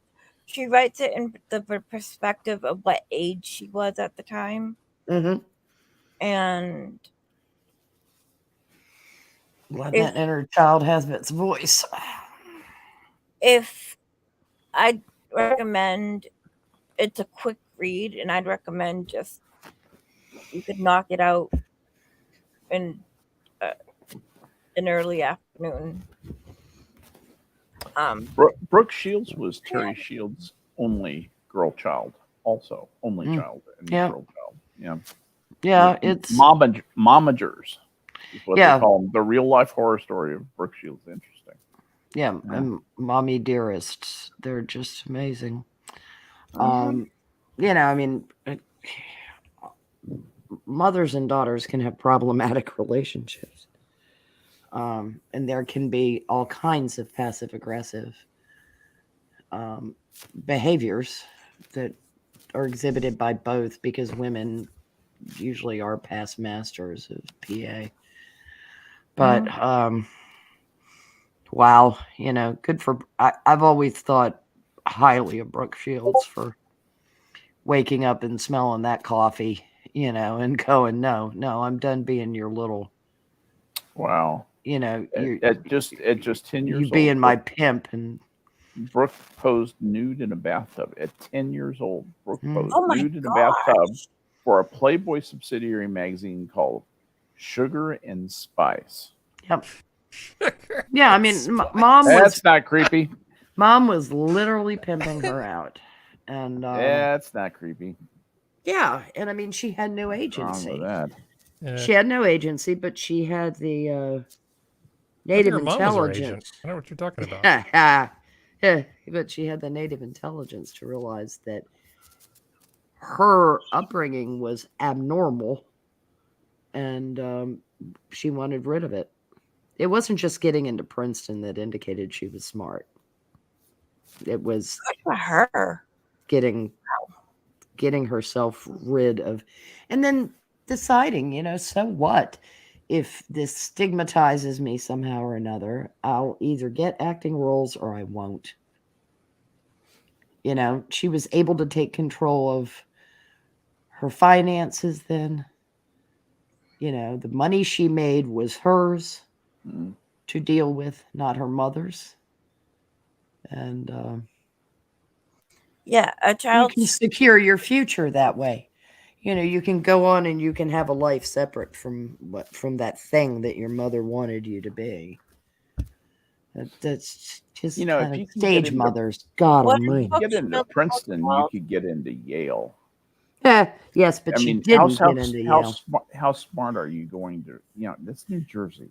She writes it in the perspective of what age she was at the time. Mm-hmm. And Let If- that inner child have its voice. If I'd recommend, it's a quick read, and I'd recommend just you could knock it out in an early afternoon. Brooke Shields was Terry Shields' only girl child, also only child and Yeah. girl child. Yeah, Yeah, it's momagers is what Yeah. they call them. The real life horror story of Brooke Shields. Interesting. yeah, and mommy dearests. They're just amazing. Mhm. You know, I mean, mothers and daughters can have problematic relationships. And there can be all kinds of passive aggressive behaviors that are exhibited by both, because women usually are past masters of PA. But wow, you know, good for. I've always thought highly of Brooke Shields for waking up and smelling that coffee, you know, and going, no, I'm done being your little, Wow. you know, you're At just 10 years you old, being my pimp. And Brooke posed nude in a bathtub. At 10 years old, Brooke posed Oh my nude in a bathtub gosh. for a Playboy subsidiary magazine called Sugar and Spice. yep. Yeah, I mean, mom That's not creepy. was literally pimping her out. And That's not creepy. yeah, and I mean, she had no Wrong agency. with that. Yeah. She had no agency, but she had the I think native her mom was her agent. intelligence. I know what you're talking about. But she had the native intelligence to realize that her upbringing was abnormal, and she wanted rid of it. It wasn't just getting into Princeton that indicated she was smart. It was Good for her. getting herself rid of, and then deciding, you know, so what if this stigmatizes me somehow or another? I'll either get acting roles or I won't. You know, she was able to take control of her finances then. You know, the money she made was hers to deal with, not her mother's. And Yeah, a you child. can secure your future that way. You know, you can go on and you can have a life separate from that thing that your mother wanted you to be. That's just, You know, if kind you of can get stage into- mothers. God What almighty. book Get she into built the Princeton, book you called? could get into Yale. Yes, but I she mean, didn't get into Yale. how smart are you going to? You know, that's New Jersey.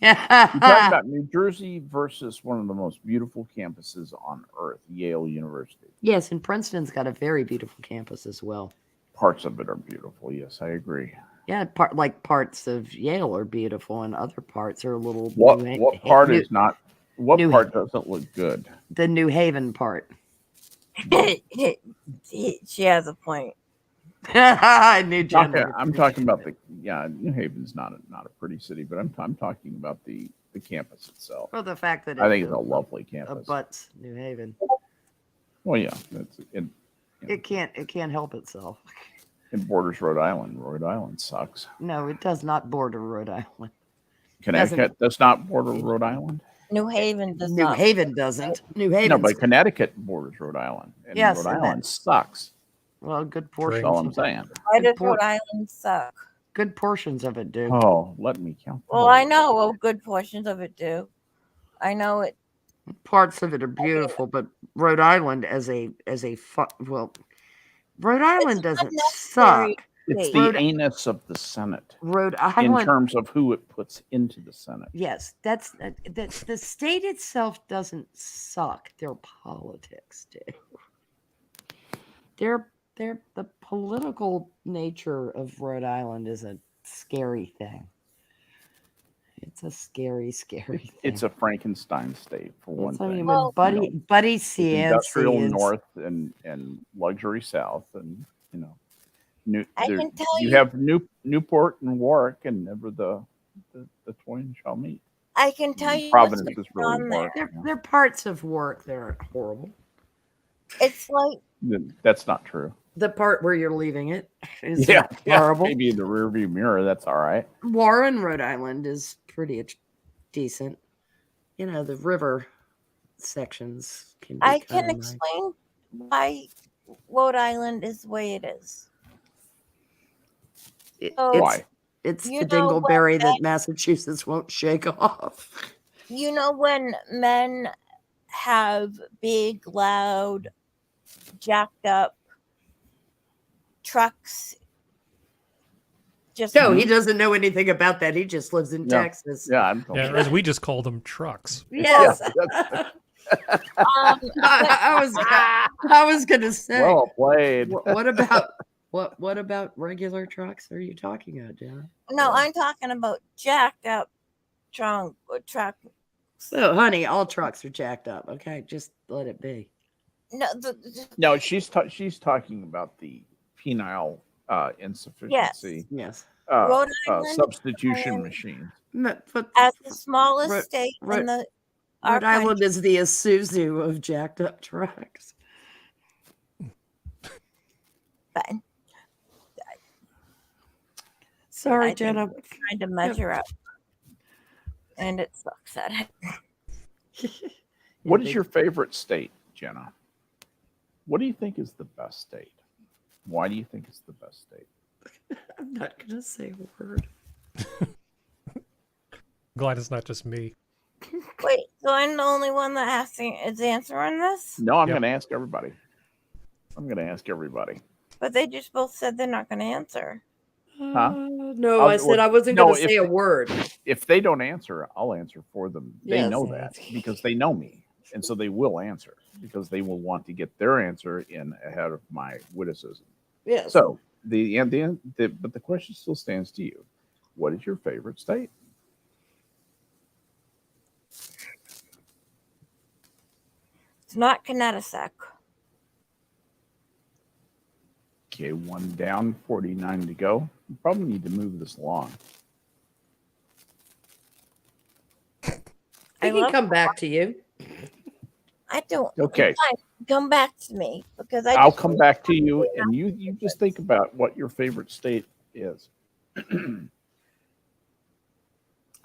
You're talking about New Jersey versus one of the most beautiful campuses on earth, Yale University. Yes, and Princeton's got a very beautiful campus as well. Parts of it are beautiful. Yes, I agree. Yeah, parts of Yale are beautiful, and other parts are a little. What part New- is not? What New- part doesn't look good? the New Haven part. She has a point. New gender. I'm talking about New Haven's not a pretty city, but I'm talking about the campus itself. Well, the fact that I think it's a lovely campus. abuts New Haven. Well, yeah, It can't help itself. it borders Rhode Island. Rhode Island sucks. No, it does not border Rhode Island. Connecticut does not border Rhode Island. New Haven does New not. Haven doesn't. New Haven. No, but Connecticut borders Rhode Island, and Yes, Rhode and that- Island sucks. Well, good That's portions. all I'm of it. saying. Why does Port- Rhode Island suck? Good portions of it do. Oh, let me count. Well, I know what good portions of it do. I know it. Parts of it are beautiful, but Rhode Island Rhode Island doesn't unnecessary. suck. It's Wait. the anus of the Senate Rhode in Island. terms of who it puts into the Senate. Yes, that's the state itself doesn't suck. Their politics do. The political nature of Rhode Island is a scary thing. It's a scary thing. It's a Frankenstein state for one I mean, thing. Well, Buddy Cianci Industrial is north and luxury south, and I can tell you you- have Newport and Warwick, and never the twain shall meet. I can tell you what's Providence is going really on there. Warwick. there are parts of work that aren't horrible. It's like That's not true. The part where you're leaving it is Yeah, horrible. maybe in the rearview mirror, that's all right. Warren, Rhode Island is pretty decent. You know, the river sections can be I kind can of nice. explain why Rhode Island is the way it is. So, Why? It's you the know when dingleberry that Massachusetts won't shake off. when men have big, loud, jacked up trucks. Just No, he doesn't know anything about that. He just lives in Yeah. Texas. Yeah, I'm Yeah, or as we just call them, trucks. Yes. Yeah, I was gonna say. well played. What about what about regular trucks are you talking about, Jenna? no, I'm talking about jacked up truck. So, honey, all trucks are jacked up. Okay, just let it be. No, No, she's talking about the penile insufficiency Yes. Rhode Island substitution and- machine. But as the smallest Ro- state Ro- in the Rhode our Island country. is the Isuzu of jacked up trucks. But Sorry, I think Jenna. we're trying to measure up, and it sucks at it. What is your favorite state, Jenna? What do you think is the best state? Why do you think it's the best state? I'm not gonna say a word. Glad it's not just me. Wait, so I'm the only one that is answering this? No, I'm Yep. going to ask everybody. But they just both said they're not going to answer. No, I'll- I said I wasn't no, gonna if say a they- word. If they don't answer, I'll answer for them. They Yes. know that because they know me. And so they will answer because they will want to get their answer in ahead of my witticism. Yes. So but the question still stands to you. What is your favorite state? It's not Connecticut. Okay, 1 down, 49 to go. You probably need to move this along. I can come back to you. I don't. Okay. Fine, come back to me because I'll come back to you, and you just think about what your favorite state is.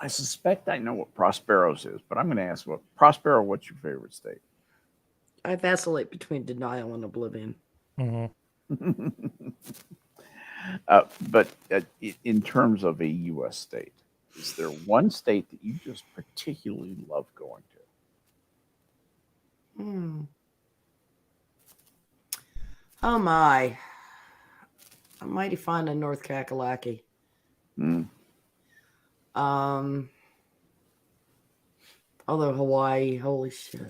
I suspect I know what Prospero's is, but I'm going to ask Prospero, what's your favorite state? I vacillate between denial and oblivion. Mm-hmm. But in terms of a U.S. state, is there one state that you just particularly love going to? Oh my. I'm mighty fond of North Kakalaki. Although Hawaii, holy shit.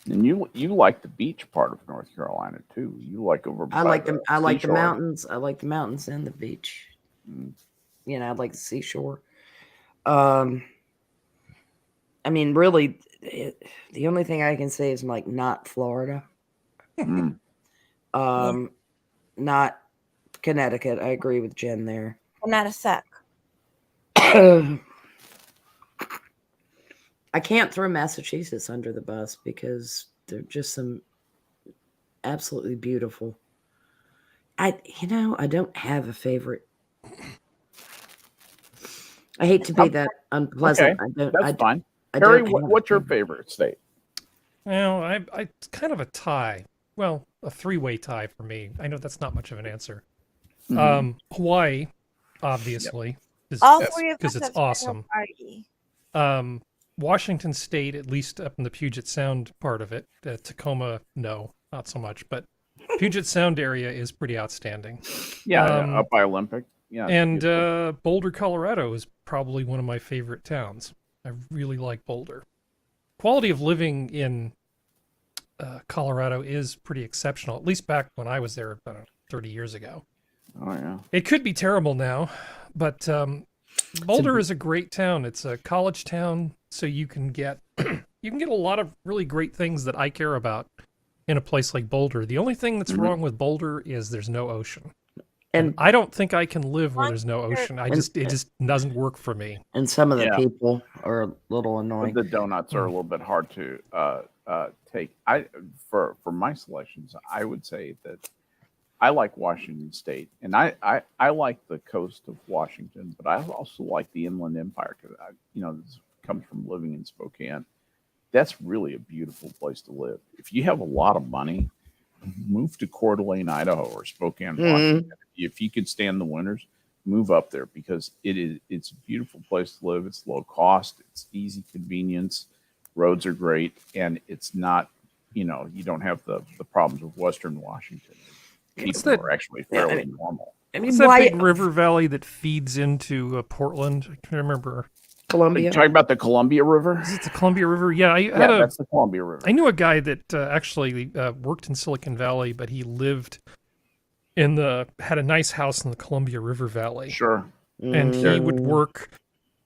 And you like the beach part of North Carolina too. You like over. I like the seashore. mountains. I like the mountains and the beach. You know, I like the seashore. I mean, really, the only thing I can say is like not Florida. Not Connecticut. I agree with Jen there. Connecticut. I can't throw Massachusetts under the bus because they're just some absolutely beautiful. I don't have a favorite. I hate to be that unpleasant. Okay, that's fine. I Harry, don't have what's a your favorite state? Well, I it's kind of a tie. Well, a three-way tie for me. I know that's not much of an answer. Hawaii, obviously, All three of us because it's have spent awesome. a party. Washington State, at least up in the Puget Sound part of it. Tacoma, no, not so much. But Puget Sound area is pretty outstanding. Yeah, up by Olympic. Yeah, and Boulder, Colorado is probably one of my favorite towns. I really like Boulder. Quality of living in Colorado is pretty exceptional, at least back when I was there about 30 years ago. Oh, yeah. It could be terrible now, but Boulder is a great town. It's a college town, so you can get a lot of really great things that I care about in a place like Boulder. The only thing that's wrong with Boulder is there's no ocean. And I don't think I can live where there's no ocean. It just doesn't work for me. And some of the people are a little annoying. The donuts are a little bit hard to take. For my selections, I would say that I like Washington State, and I like the coast of Washington, but I also like the Inland Empire because comes from living in Spokane, that's really a beautiful place to live. If you have a lot of money, move to Coeur d'Alene, Idaho, or Spokane, Washington. If you can stand the winters, move up there because it's a beautiful place to live. It's low cost, it's easy convenience, roads are great, and it's not, you don't have the problems of Western Washington. People that- are actually fairly normal. I mean, It's that why big river valley that feeds into Portland. I can't remember. Are Columbia? you talking about the Columbia River? Is it the Columbia River? Yeah, Yeah, that's the Columbia River. I knew a guy that actually worked in Silicon Valley, but he lived had a nice house in the Columbia River Valley. Sure. And he would work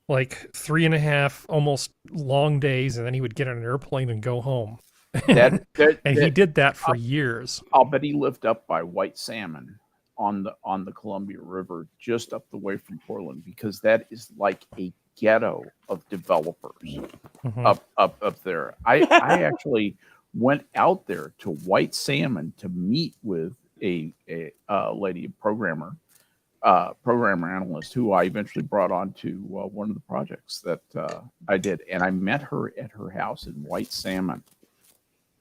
like 3.5 almost long days, and then he would get on an airplane and go home. And he did that for years. I'll bet he lived up by White Salmon on the Columbia River, just up the way from Portland, because that is like a ghetto of developers up there. I actually went out there to White Salmon to meet with a lady, programmer analyst, who I eventually brought on to one of the projects that I did, and I met her at her house in White Salmon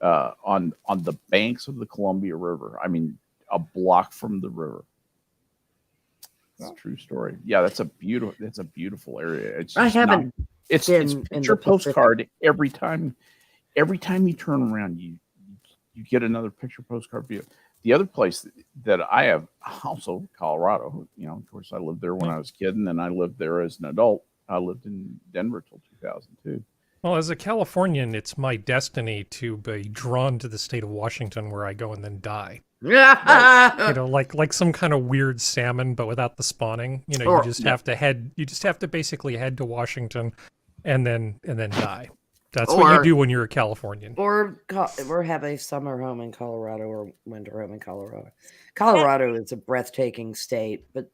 on the banks of the Columbia River. I mean, a block from the river. It's a true story. Yeah, that's a beautiful area. It's I haven't. It's picture postcard every time you turn around. You get another picture postcard view. The other place that I have, also Colorado. Of course, I lived there when I was a kid, and then I lived there as an adult. I lived in Denver till 2002. Well, as a Californian, it's my destiny to be drawn to the state of Washington, where I go and then die. Like some kind of weird salmon, but without the spawning. You just have to basically head to Washington, and then die. That's what you do when you're a Californian. Or have a summer home in Colorado or winter home in Colorado. Colorado is a breathtaking state, but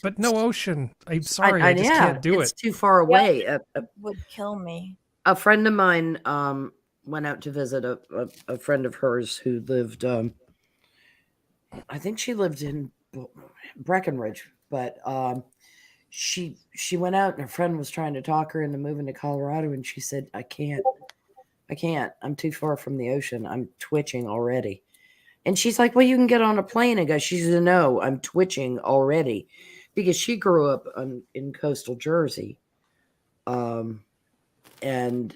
but no ocean. I'm sorry, I just yeah, can't do it's it. too far away. Would kill me. A friend of mine went out to visit a friend of hers who lived. I think she lived in Breckenridge, but she went out and her friend was trying to talk her into moving to Colorado, and she said, I can't. I'm too far from the ocean. I'm twitching already. And she's like, well, you can get on a plane and go. She said, no, I'm twitching already, because she grew up in coastal Jersey, and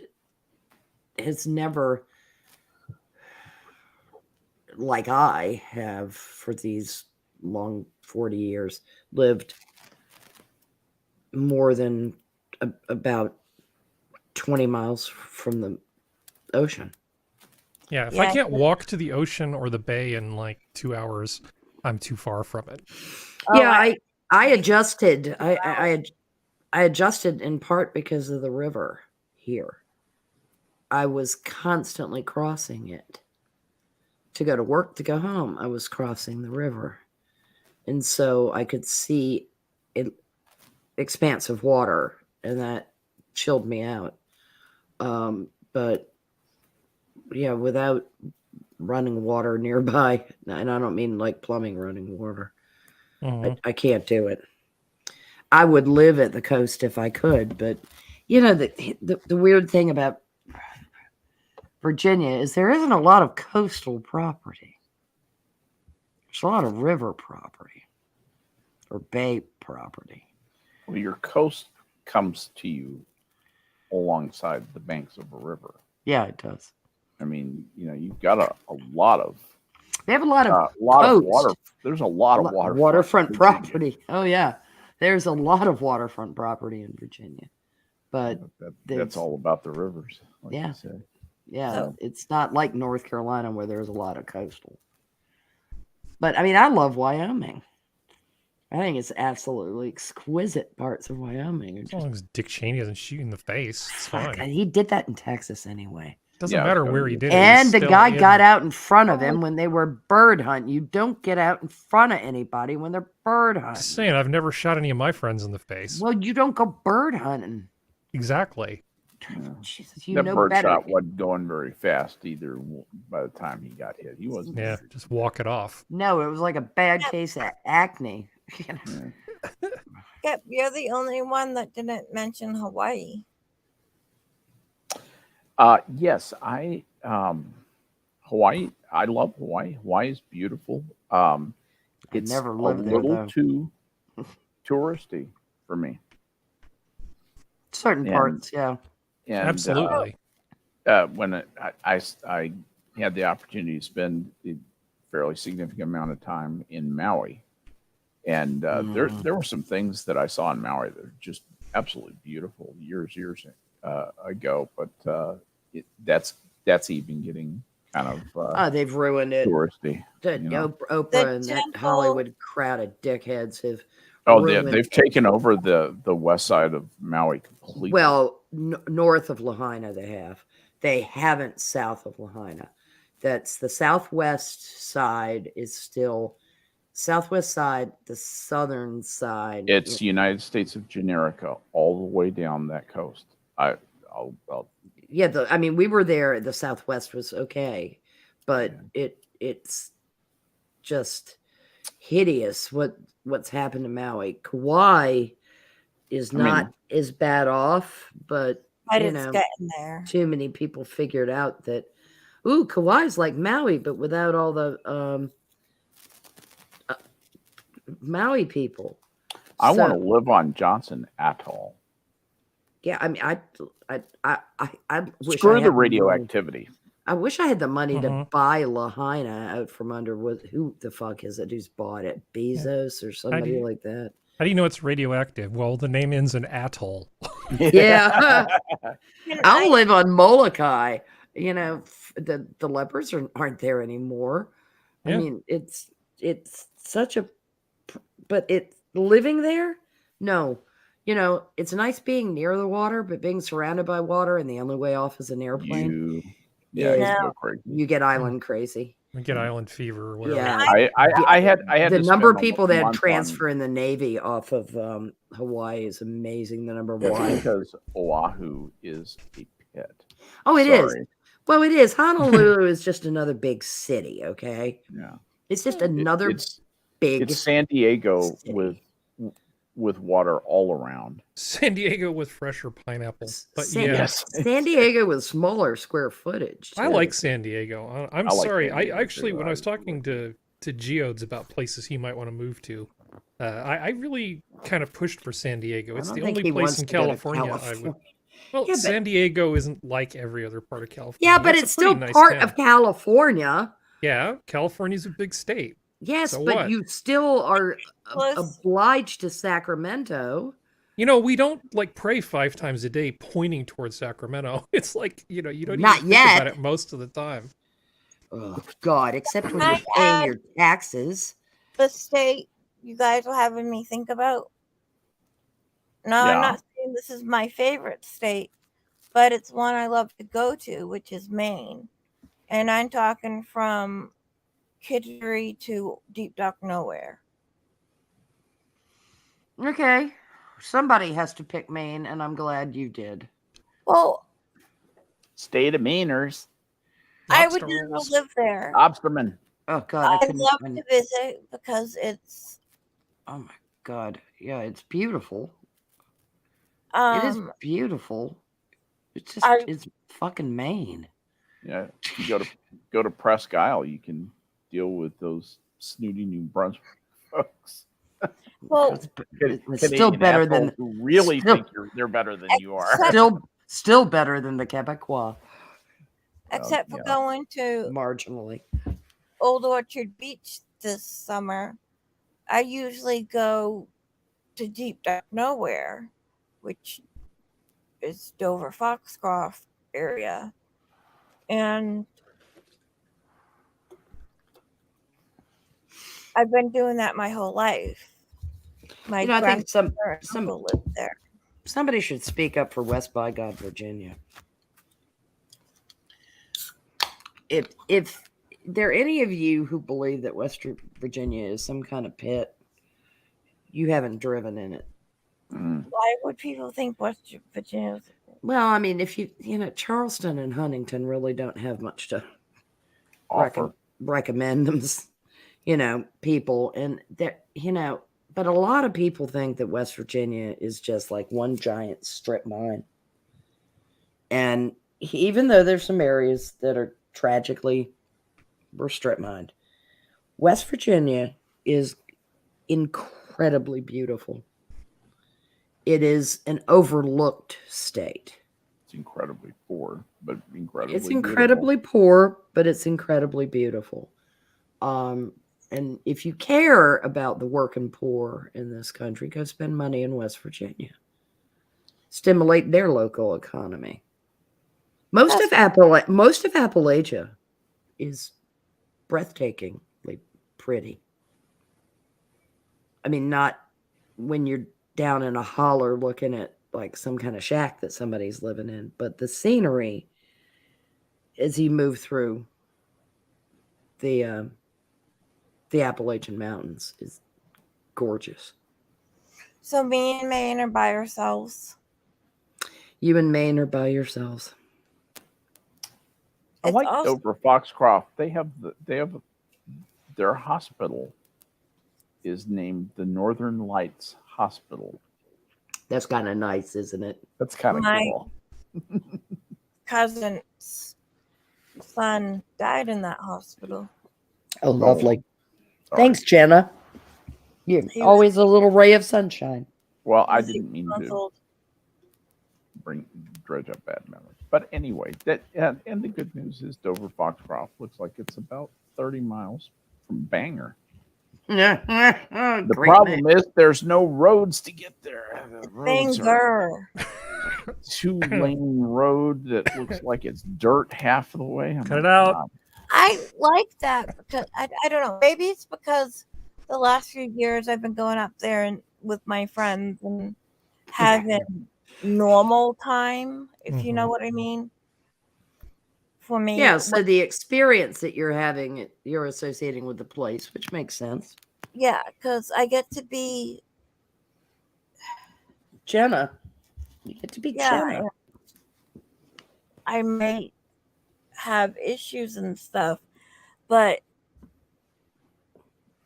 has never, like I have for these long 40 years, lived more than about 20 miles from the ocean. Yeah, if I can't walk to the ocean or the bay in like 2 hours, I'm too far from it. Yeah, I adjusted. I adjusted in part because of the river here. I was constantly crossing it. To go to work, to go home, I was crossing the river. And so I could see an expanse of water, and that chilled me out. But yeah, without running water nearby, and I don't mean like plumbing running water, I can't do it. I would live at the coast if I could, but the weird thing about Virginia is there isn't a lot of coastal property. There's a lot of river property or bay property. Well, your coast comes to you alongside the banks of a river. Yeah, it does. I mean, you've got a lot of. They have a lot of water. There's a lot of waterfront property. Oh yeah, there's a lot of waterfront property in Virginia, but that's all about the rivers. Like yeah, you said. Yeah, so, it's not like North Carolina where there's a lot of coastal. But I mean, I love Wyoming. I think it's absolutely exquisite parts of Wyoming. As long as Dick Cheney doesn't shoot you in the face, it's fine. He did that in Texas anyway. Doesn't matter where he did it. And the guy got out in front of him when they were bird hunting. You don't get out in front of anybody when they're bird hunting. Just saying, I've never shot any of my friends in the face. Well, you don't go bird hunting. Exactly. Yeah. Jesus, you that know bird better. shot wasn't going very fast either. By the time he got hit, he wasn't. Yeah, just walk it off. No, it was like a bad case of acne. Skep, you're the only one that didn't mention Hawaii. Yes, Hawaii. I love Hawaii. Hawaii is beautiful. It's never a lived there, little though. too touristy for me. Certain And parts, yeah. and Absolutely. when I had the opportunity to spend a fairly significant amount of time in Maui, and there were some things that I saw in Maui that are just absolutely beautiful years ago, but that's even getting kind of They've ruined it. touristy. That You know? Oprah The and that temple- Hollywood crowd of dickheads have Oh, ruined they've taken over the west side of Maui completely. Well, north of Lahaina, they have. They haven't south of Lahaina. That's the southwest side is still southwest side. The southern side, It's United States of Generica all the way down that coast. I'll yeah. I mean, we were there. The southwest was okay, but it's just hideous what's happened to Maui. Kauai is not as bad off, but But you it's know, getting there. too many people figured out that Kauai's like Maui, but without all the Maui people. I want So, to live on Johnson Atoll. yeah, I mean, I wish Screw I the had radioactivity. I wish I had the money to Mhm. buy Lahaina out from under. Who the fuck is it? Who's bought it? Bezos or somebody you- like that? How do you know it's radioactive? Well, the name ends in atoll. Yeah. And I'll live on Molokai. You know, the lepers aren't there anymore. I Yeah. mean, it's such a, but it's living there. No, you know, it's nice being near the water, but being surrounded by water and the only way off is an airplane. You is go crazy. you get island crazy. We get island fever or whatever. Yeah, I had the to number of spend people almost a that month transfer in the Navy off of Hawaii is amazing. The number of That's wives. because Oahu is a pit. Oh, it is. Sorry. Well, it is. Honolulu is just another big city. Okay, Yeah. it's just another big. It's San Diego city. with water all around. San Diego with fresher pineapple. But Yes. San Diego with smaller square footage. I too. like San Diego. I'm I like sorry. San I Diego, actually, too. when I was I talking to Geodes about places he might want to move to, I really kind of pushed for San Diego. I It's don't the think only he place wants in to go to California I would. California. Well, Yeah, but- San Diego isn't like every other part of California. Yeah, but a it's pretty still nice part town. of California. Yeah, California's a big state. Yes, So but what? you still are Close. obliged to Sacramento. You know, we don't like pray 5 times a day pointing towards Sacramento. It's like, you don't Not even think yet. about it most of the time. Oh God! Except when Can you're I paying add- your taxes. The state you guys are having me think about. No, Yeah. I'm not saying this is my favorite state, but it's one I love to go to, which is Maine. And I'm talking from Kittery to deep dark nowhere. Okay, somebody has to pick Maine, and I'm glad you did. Well, State of Mainers. I would Lobster never rolls. live there. Obsterman. Oh God, I I'd couldn't. love to visit because it's Oh my God! Yeah, it's beautiful. It is beautiful. It's just it's fucking Maine. Yeah. You go to Presque Isle, you can deal with those snooty New Brunswick folks. well, It's still better than who really still- think they're better than you are. still better than the Quebecois, except for yeah. going to marginally. Old Orchard Beach this summer. I usually go to deep dark nowhere, which is Dover Foxcroft area, and I've been doing that my whole life. My I think some uncle lived there. somebody should speak up for West by God, Virginia. If there are any of you who believe that West Virginia is some kind of pit, you haven't driven in it. Why would people think West Virginia is? Well, I mean, if you Charleston and Huntington really don't have much to recommend them, people, and that but a lot of people think that West Virginia is just like one giant strip mine, and even though there's some areas that are tragically we're strip mined, West Virginia is incredibly beautiful. It is an overlooked state. It's incredibly poor, but incredibly It's beautiful. incredibly poor, but it's incredibly beautiful. And if you care about the working poor in this country, go spend money in West Virginia. Stimulate their local economy. Most of Appalachia is breathtakingly pretty. I mean, not when you're down in a holler looking at like some kind of shack that somebody's living in, but the scenery as you move through the Appalachian Mountains is gorgeous. So me and Maine are by ourselves. You and Maine are by yourselves. I It's like also- Dover Foxcroft. They have their hospital is named the Northern Lights Hospital. That's kind of nice, isn't it? That's kind of My- cool. cousin's son died in that hospital. Oh, lovely. Sorry. Thanks, Jenna. You're He was- always a little ray of sunshine. Well, I He was didn't mean 6 months to old. dredge up bad memories. But anyway, and the good news is Dover Foxcroft looks like it's about 30 miles from Bangor. The The problem is there's no roads to get there. The roads are Banger. 2-lane road that looks like it's dirt half of the way. I'm Cut it like, out. "God." I like that because I don't know. Maybe it's because the last few years I've been going up there and with my friends and having normal time, if you know what I mean. For me, Yeah, so the experience that you're having, you're associating with the place, which makes sense. yeah, because I get to be Jenna, you get to be Jenna. I might have issues and stuff, but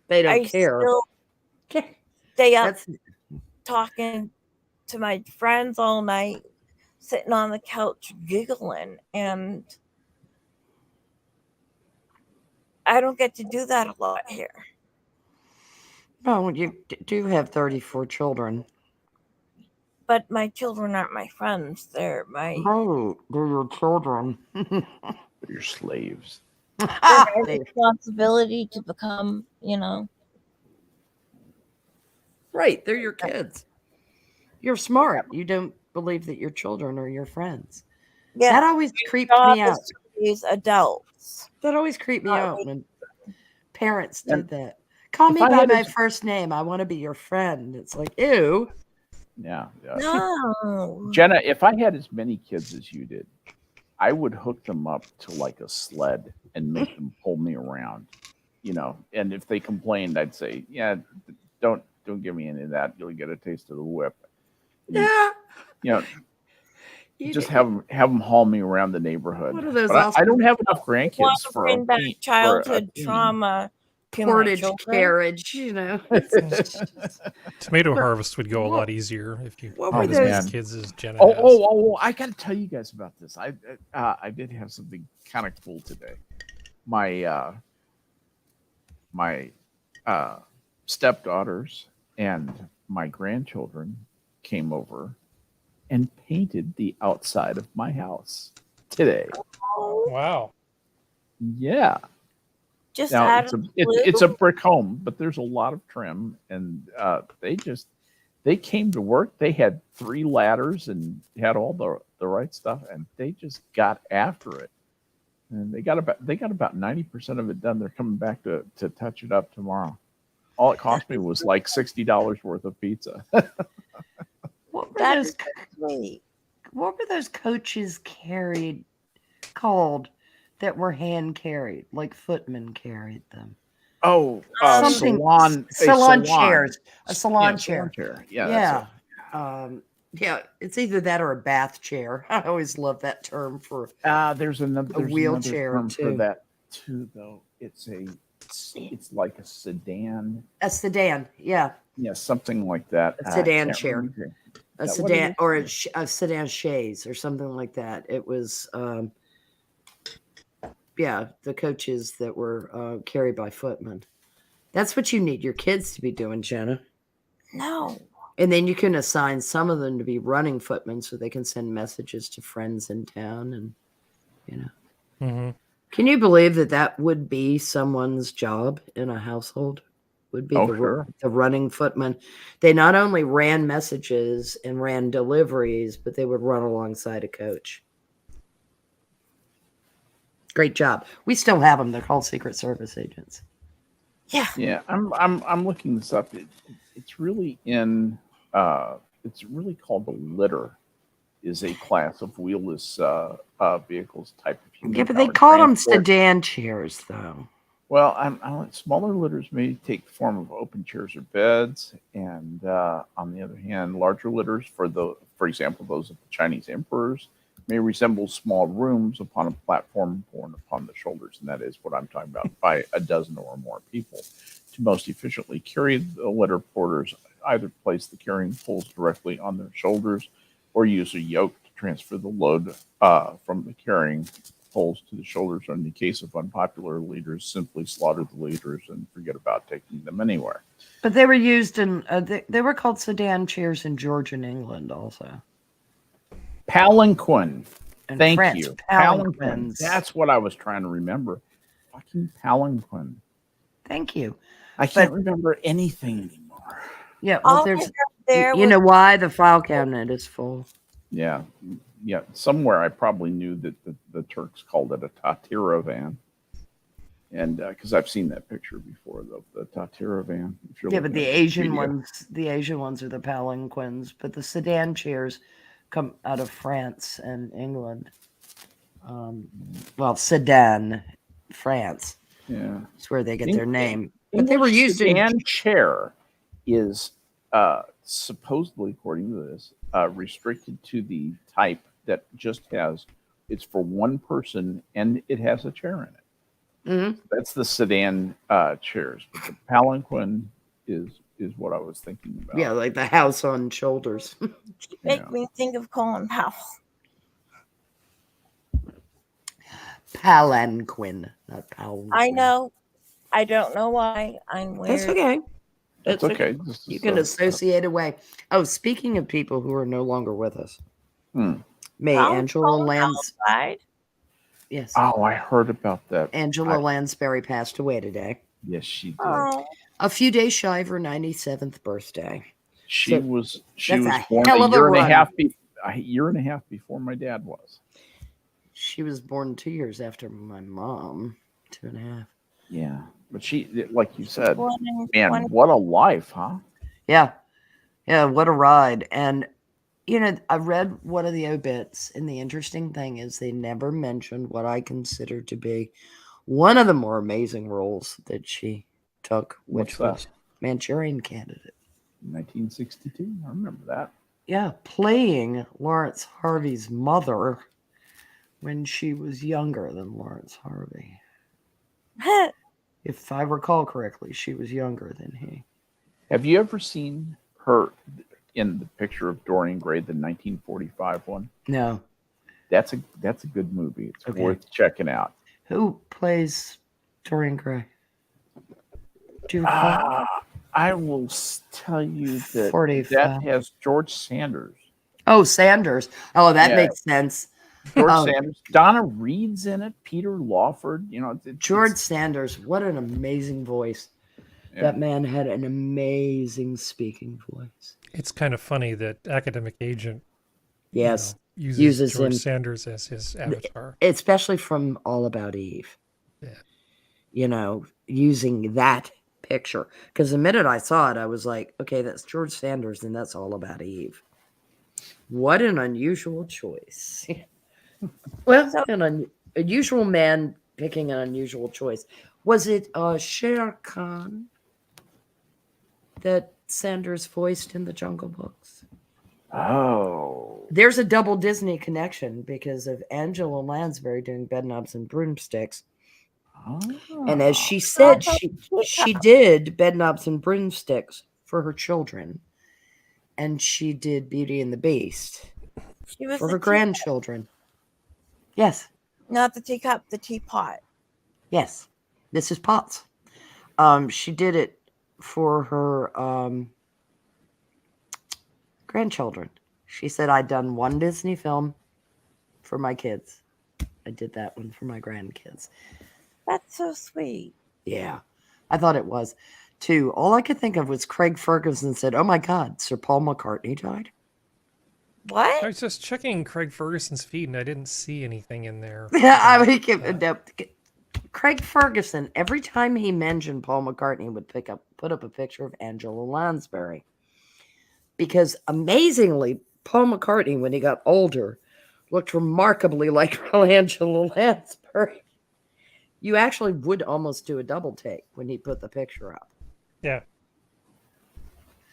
They don't I care. still stay up That's talking to my friends all night, sitting on the couch giggling, and I don't get to do that a lot here. oh, you do have 34 children. But my children aren't my friends; they're my Oh, they're your children. They're your slaves. they're my responsibility to become, Right, they're your kids. You're smart. You don't believe that your children are your friends. yeah. That always creeped job me out. is to raise adults. That always creeped me Not out me. when parents did And that. Call if me I by had my a- first name. I want to be your friend. It's like, ew. Yeah. No, Jenna, if I had as many kids as you did, I would hook them up to like a sled and make them pull me around, and if they complained, I'd say, yeah, don't give me any of that. You'll get a taste of the whip. Yeah. Just have them haul me around the neighborhood. One of those But I awesome don't have enough I want grandkids to for bring back a childhood teen. trauma to my portage children. carriage, Tomato harvest would go a lot easier if you What were had as those- many kids as Jenna has. I got to tell you guys about this. I did have something kind of cool today. My stepdaughters and my grandchildren came over and painted the outside of my house today. Wow. Yeah. Just Now out it's of a the blue. it's a brick home, but there's a lot of trim, and they came to work. They had 3 ladders and had all the right stuff, and they just got after it. And they got about 90% of it done. They're coming back to touch it up tomorrow. All it cost me was like $60 worth of pizza. what were That those? is sweet. What were those coaches called that were hand carried, like footmen carried them? Oh, Something- salon chairs, a salon chair. Yeah, Yeah. that's Yeah, it's either that or a bath chair. I always love that term for it. There's another wheelchair, term for too. that too, though. It's like a sedan. a sedan. Yeah. Yeah, something like that. A I sedan can't chair. remember. a Is that what it sedan is? or a sedan chaise or something like that. It was, yeah, the coaches that were carried by footmen. That's what you need your kids to be doing, Jenna. No. And then you can assign some of them to be running footmen so they can send messages to friends in town. And, you know, Mm-hmm. can you believe that that would be someone's job in a household? Would be Oh, the sure. running footman. They not only ran messages and ran deliveries, but they would run alongside a coach. Great job. We still have them. They're called Secret Service agents. Yeah. Yeah, I'm looking this up. It's really in. It's really called the litter. Is a class of wheelless vehicles type of human. Yeah, but they powered called them transport. sedan chairs, though. Well, smaller litters may take the form of open chairs or beds, and on the other hand, larger litters, for example, those of the Chinese emperors, may resemble small rooms upon a platform borne upon the shoulders, and that is what I'm talking about. By a dozen or more people, to most efficiently carry the litter, porters either place the carrying poles directly on their shoulders, or use a yoke to transfer the load from the carrying poles to the shoulders, or in the case of unpopular leaders, simply slaughter the leaders and forget about taking them anywhere. But they were used in, they were called sedan chairs in Georgia and England also. Palanquin. In Thank France, you. palanquins. That's what I was trying to remember. Fucking palanquin. Thank you. I can't remember anything anymore. Yeah, well, All I there's, have there you was know why? The file cabinet is full. Yeah. Yeah. Somewhere I probably knew that the Turks called it a Tatira van. And because I've seen that picture before, the Tatira van. If you're Yeah, but looking the at Asian Wikipedia. ones are the palanquins, but the sedan chairs come out of France and England. Well, Sedan, France. Yeah. That's where they get their name. But English they were used sedan in. chair is supposedly, according to this, restricted to the type that just has, it's for one person and it has a chair in it. Mhm. That's the sedan chairs. But the palanquin is what I was thinking about. Yeah, like the house on shoulders. make me think of Colin Powell. Palanquin, not palanquin. I know. I don't know why. I'm weird. That's okay. That's okay. You can associate away. Oh, speaking of people who are no longer with us, may Angela died. Yes. Oh, I heard about that. Angela Lansbury passed away today. Yes, she did. Oh, A few days shy of her 97th birthday. She So, was that's a born hell a of a year and a run. half a year and a half before my dad was. She was born 2 years after my mom. 2.5. Yeah, but she, like you said, Born in man, 20 what a life, huh? Yeah. Yeah, what a ride. And, you know, I read one of the obits, and the interesting thing is they never mentioned what I consider to be one of the more amazing roles that she took, which was Manchurian Candidate. 1962. I remember that. Yeah, playing Lawrence Harvey's mother when she was younger than Lawrence Harvey. If I recall correctly, she was younger than he. Have you ever seen her in the picture of Dorian Gray, the 1945 one? No. That's a good movie. It's worth checking out. Who plays Dorian Gray? Do you recall? I will tell you that 45. that has George Sanders. Oh, Sanders. Oh, that makes sense. George Sanders. Donna Reed's in it. Peter Lawford. You know, George Sanders. What an amazing voice. Yeah. That man had an amazing speaking voice. It's kind of funny that Academic Agent uses George Sanders as his avatar. Especially from All About Eve. Yeah. You know, using that picture. Because the minute I saw it, I was like, okay, that's George Sanders and that's All About Eve. What an unusual choice. Well, an unusual man picking an unusual choice. Was it Shere Khan that Sanders voiced in the Jungle Books? Oh. There's a double Disney connection because of Angela Lansbury doing Bedknobs and Broomsticks. Oh. And as she said, she did Bedknobs and Broomsticks for her children. and she did Beauty and the Beast She was for the her grandchildren. Yes, not the teacup, the teapot. yes. Mrs. Potts. She did it for her grandchildren. She said, I'd done one Disney film for my kids. I did that one for my grandkids. That's so sweet. Yeah, I thought it was too. All I could think of was Craig Ferguson said, "Oh my God, Sir Paul McCartney died." I What? was just checking Craig Ferguson's feed and I didn't see anything in there. Yeah, I about mean, that. Craig Ferguson. Every time he mentioned Paul McCartney, would put up a picture of Angela Lansbury, because amazingly, Paul McCartney, when he got older, looked remarkably like Angela Lansbury. You actually would almost do a double take when he put the picture up. Yeah.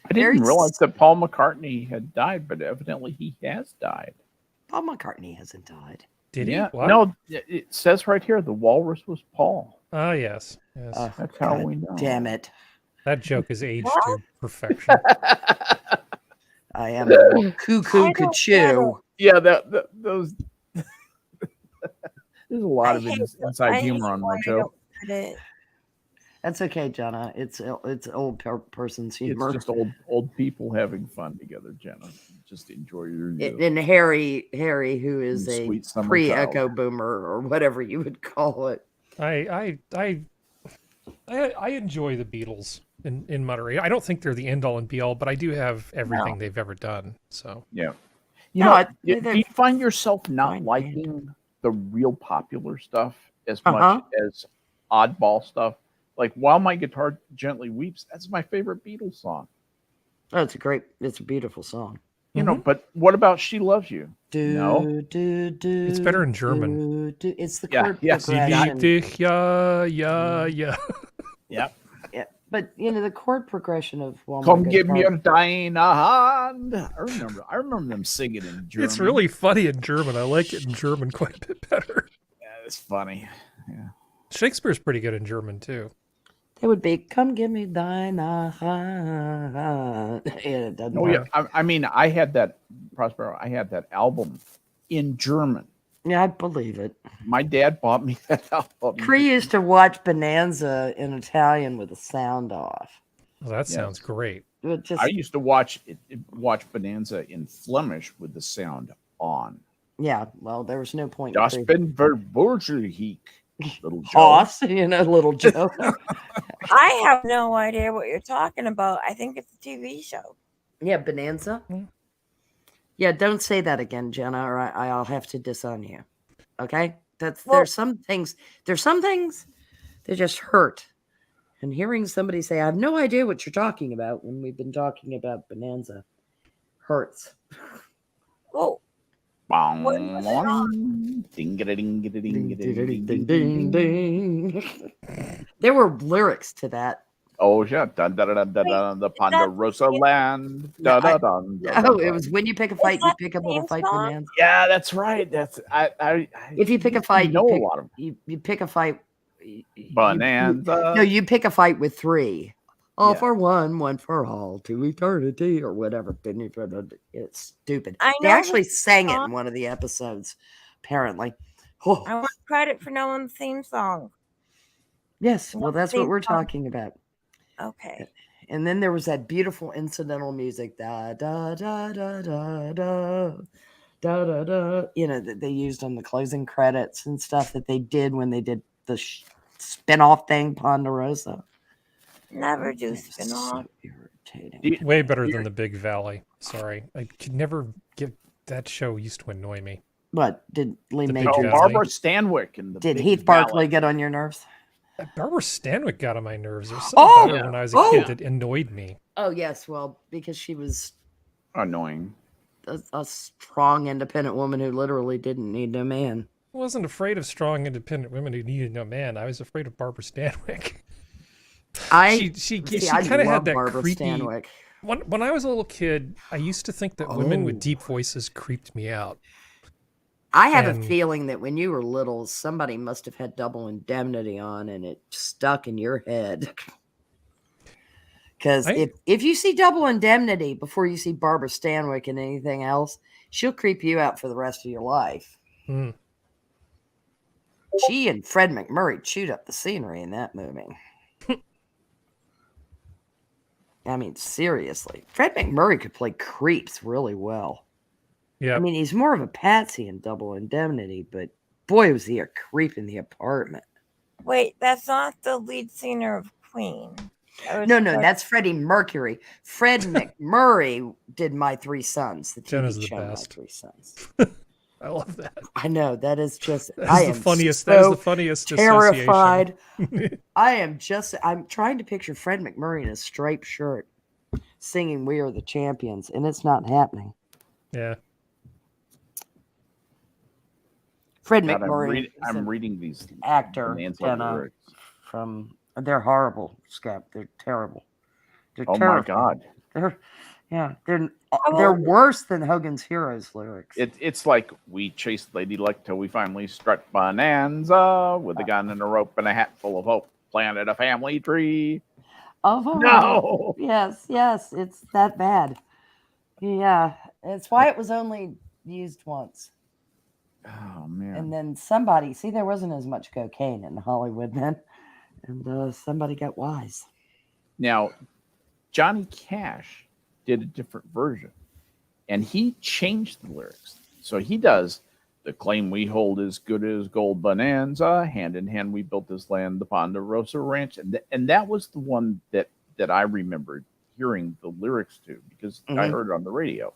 I didn't realize that Paul McCartney had died, but evidently he has died. Paul McCartney hasn't died. Did Yeah. he? What? No, it says right here the walrus was Paul. Oh, yes. Yes. Oh, That's how God we know. damn it. That joke is aged What? to perfection. I am a cuckoo I could don't chew. Yeah, those. There's a lot I of hate inside I hate humor on my when I show. don't get it. That's okay, Jenna. It's old person's It's humor. just old people having fun together, Jenna. Just enjoy your youth. And Harry, who is You a sweet summer pre-echo child. boomer or whatever you would call it. I enjoy the Beatles in moderation. I don't think they're the end all and be all, but I do have everything they've ever done. So Yeah. No, Do you find yourself not fine liking the real popular stuff as Uh-huh. much as oddball stuff? Like While My Guitar Gently Weeps, that's my favorite Beatles song. Oh, it's a beautiful song. You know, but what about She Loves You? No. It's better in German. It's the Yeah, chord yes, Sie progression. liebt dich, ja, ja, ja. Yeah. Yeah, but the chord progression of Well, Come give me your deine Hand. I remember them singing in German. It's really funny in German. I like it in German quite a bit better. Yeah, it's funny. Yeah. Shakespeare's pretty good in German too. It would be "Come give me thine hand." Yeah, it doesn't Oh work. yeah. I mean, I had that Prospero. I had that album in German. Yeah, I believe it. My dad bought me that album. Cree used to watch Bonanza in Italian with the sound off. Well, that sounds great. It just, I used to watch Bonanza in Flemish with the sound on. yeah, well, there was no point. Das in bin verborgelijk, little Joe. Hoss, little Joe. I have no idea what you're talking about. I think it's a TV show. Yeah, Bonanza. Mm. Yeah, don't say that again, Jenna, or I'll have to disown you. Okay, Well- there's some things that just hurt. And hearing somebody say, "I have no idea what you're talking about," when we've been talking about Bonanza, hurts. Well, Bong, What was it bong, ding-a-ding-a-ding-a-ding. Ding, ding, ding. There were lyrics to that. Oh yeah, dun, dun, dun, dun, dun, the Ponderosa land. No, Dun, dun, dun, dun, Oh, dun, it was dun. when you pick a fight, you that pick the up all the theme fight song? Bonanza. Yeah, that's right. That's If you pick a fight, know you pick, a lot of you pick a fight. Bonanza. No, you pick a fight with three. All Yeah. for one for all, to eternity, or whatever. It's stupid. I They know actually the sang it in song. one of the episodes, apparently. Oh, I want credit for knowing the theme song. yes. Well, What's that's the what theme we're song? talking about. Okay. And then there was that beautiful incidental music, da da da da da da da da da. That they used on the closing credits and stuff that they did when they did the spin-off thing, Ponderosa. Never do It's spin so off. irritating. Way better than the Big Valley. Sorry, I could never get that show. Used to annoy me. What did Lee The make? Big Oh, Valley. Barbara Stanwyck and the Did Big Heath Valley. Barkley get on your nerves? Barbara Stanwyck got on my nerves. There's something Oh! about her when I was a Oh! kid that annoyed me. Oh yes, well, because she was Annoying. a strong, independent woman who literally didn't need no man. I wasn't afraid of strong, independent women who needed no man. I was afraid of Barbara Stanwyck. I she I kind of love had that Barbara creepy. Stanwyck. When I was a little kid, I used to think that women Oh. with deep voices creeped me out. I have And- a feeling that when you were little, somebody must have had Double Indemnity on, and it stuck in your head. Because if you see Double Indemnity before you see Barbara Stanwyck and anything else, she'll creep you out for the rest of your life. Mm. She and Fred McMurray chewed up the scenery in that movie. I mean, seriously. Fred McMurray could play creeps really well. Yeah. I mean, he's more of a patsy in Double Indemnity, but boy, was he a creep in the apartment. Wait, that's not the lead singer of Queen. No, that's Freddie Mercury. Fred McMurray did My Three Sons, the TV Jenna's the show best. My Three Sons. I love that. I know, that is just That is the funniest. That is the funniest terrified. association. I'm trying to picture Fred McMurray in a striped shirt singing We Are the Champions, and it's not happening. Yeah. Fred God, McMurray. I'm reading these actor Bonanza Jenna, lyrics. they're horrible, Skep. They're terrible. They're Oh terrifying. my God. They're worse than Hogan's Heroes lyrics. It's like we chased Lady Luck till we finally struck Bonanza with a gun and a rope and a hat full of hope. Planted a family tree. Oh No. yes, it's that bad. Yeah, it's why it was only used once. Oh man. And then there wasn't as much cocaine in Hollywood then, and somebody got wise. Now, Johnny Cash did a different version, and he changed the lyrics. So he does, the claim we hold is good as gold bonanza, hand in hand we built this land, the Ponderosa Ranch. And that was the one that I remembered hearing the lyrics to, because I heard it on the radio.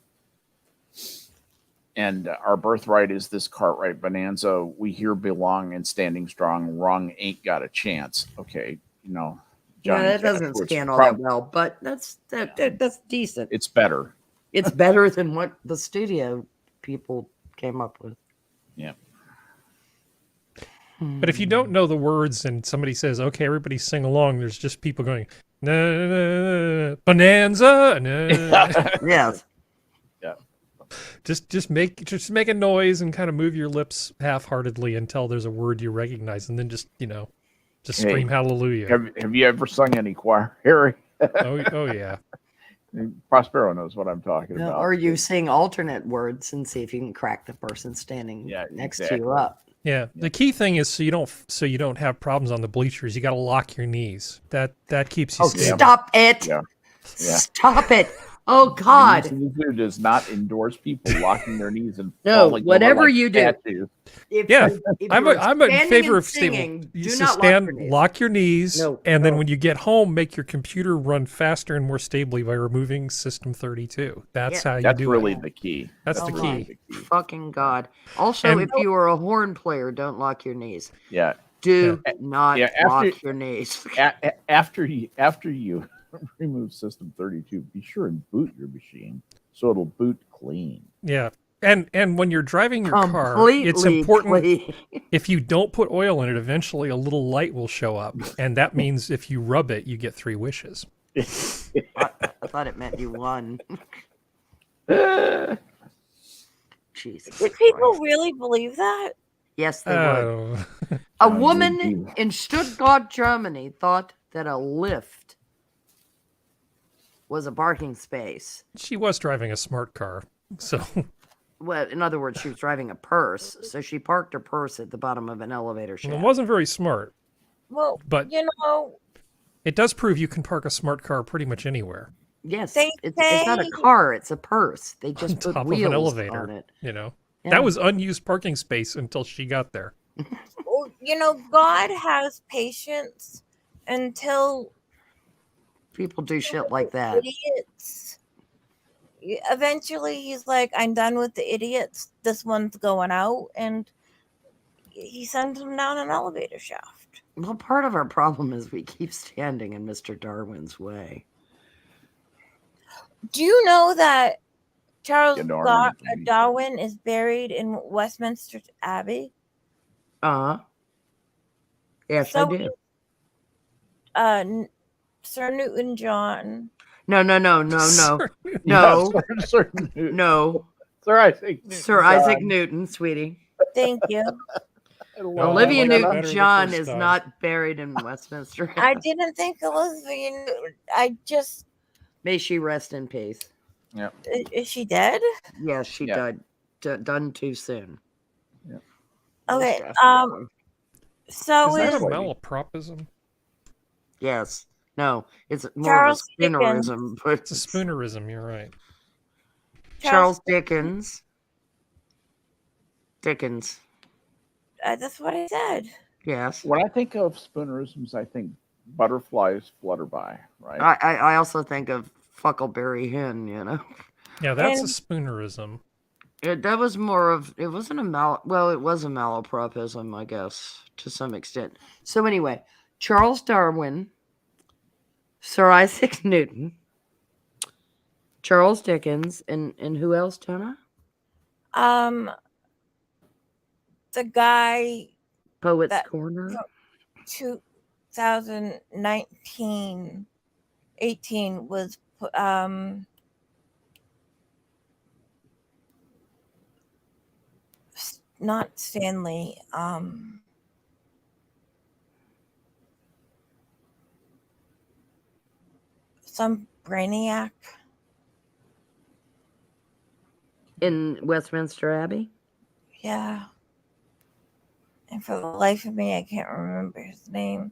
And our birthright is this Cartwright bonanza. We here belong and standing strong. Wrong ain't got a chance. Okay, Johnny that Cash doesn't was scan all that well, but that's decent. It's better. It's better than what the studio people came up with. Yeah. But if you don't know the words and somebody says, "Okay, everybody sing along," there's just people going, "Na, na, na, bonanza." Na. Yes. Just make a noise and kind of move your lips half-heartedly until there's a word you recognize, and then just scream hallelujah. Have you ever sung any choir, Harry? oh yeah. Prospero knows what I'm talking about. Or you sing alternate words and see if you can crack the person standing next to you up. Yeah. The key thing is so you don't have problems on the bleachers. You got to lock your knees. That keeps you stable. Stop it! Yeah. Stop it! Oh God! Who does not endorse people locking their knees and no, falling whatever over like you do. statues. I'm in favor of singing. Lock your knees, and then no. when you get home, make your computer run faster and more stably by removing System 32. That's how you That's do really it. the key. That's the key. Fucking God! Also, if you are a horn player, don't lock your knees. Yeah. Do not lock your knees. After you remove System 32, be sure and boot your machine so it'll boot clean. Yeah. And when you're driving your car, it's important if you don't put oil in it, eventually a little light will show up. And that means if you rub it, you get 3 wishes. I thought it meant you won. Jesus. Would people really believe that? Yes, they would. A woman in Stuttgart, Germany thought that a lift was a parking space. She was driving a smart car, so... Well, in other words, she was driving a purse, so she parked her purse at the bottom of an elevator shaft. It wasn't very smart. Well, but it does prove you can park a smart car pretty much anywhere. Yes, it's not a car; it's a purse. They just put top wheels of an elevator on it. Yeah. That was unused parking space until she got there. Well, God has patience until people do shit like that. Idiots. Eventually, he's like, "I'm done with the idiots. This one's going out," and he sends them down an elevator shaft. Well, part of our problem is we keep standing in Mr. Darwin's way. Do you know that Charles Darwin is buried in Westminster Abbey? Yes, so I do. Sir Newton John. No. Sir Newton. No. Sir Isaac Newton. Sir Isaac Newton, sweetie. Thank you. Well, Olivia I liked it better Newton-John the is first time. not buried in Westminster. I didn't think Elizabeth. I just May she rest in peace. Yeah. is she dead? Yes, she Yeah. died done too soon. Yeah. Okay. Most definitely. So Is that a is malapropism? Yes. No, it's more Charles of a spoonerism. But It's a spoonerism. You're right. Charles Dickens. Dickens. That's what I said. Yes. When I think of spoonerisms, I think butterflies flutter by, right? I also think of Fuckleberry Hen, you know. Yeah, that's a And- spoonerism. That was more of, it wasn't a well, it was a malapropism, I guess, to some extent. So anyway, Charles Darwin, Sir Isaac Newton, Charles Dickens, and who else, Jenna? The guy Poet's that- Corner. 2018 was not Stanley. Some brainiac. In Westminster Abbey. Yeah. And for the life of me, I can't remember his name.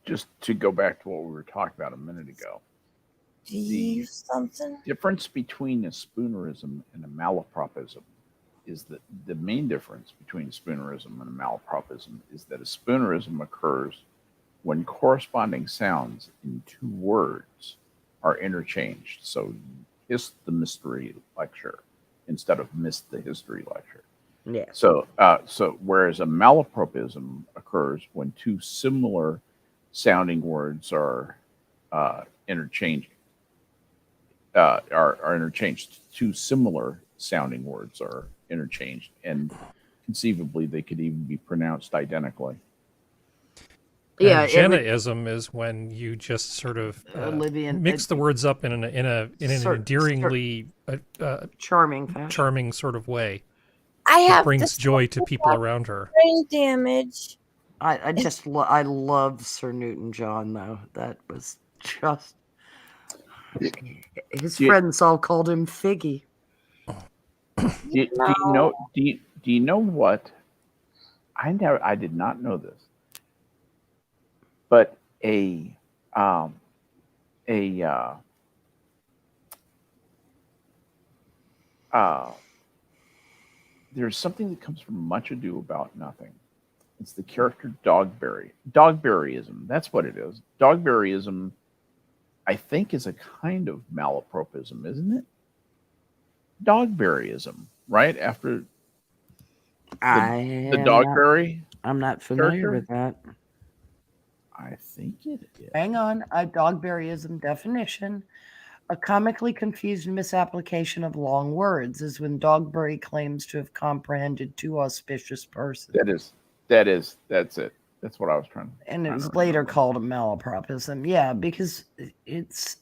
Just to go back to what we were talking about a minute ago, Steve something. difference between a spoonerism and a malapropism is that the main difference between a spoonerism and a malapropism is that a spoonerism occurs when corresponding sounds in two words are interchanged. So hiss the mystery lecture instead of miss the history lecture. Yeah. So whereas a malapropism occurs when two similar sounding words are interchanged. Are interchanged. Two similar sounding words are interchanged, and conceivably they could even be pronounced identically. Yeah, And Jennaism is when you just sort of mix the words up in an endearingly charming fashion. charming sort of way. I It have brings joy to people around her. brain damage. I just I love Sir Newton-John though. That was just his friends all called him Figgy. Do you know what? I did not know this, but there's something that comes from Much Ado About Nothing. It's the character Dogberry. Dogberryism. That's what it is. Dogberryism, I think, is a kind of malapropism, isn't it? Dogberryism, right? After the Dogberry. I'm not familiar character? with that. I think it is. Hang on. Dogberryism definition. A comically confused misapplication of long words is when Dogberry claims to have comprehended two auspicious persons. That's it. That's what I was trying to. And it was later called a malapropism. Yeah, because it's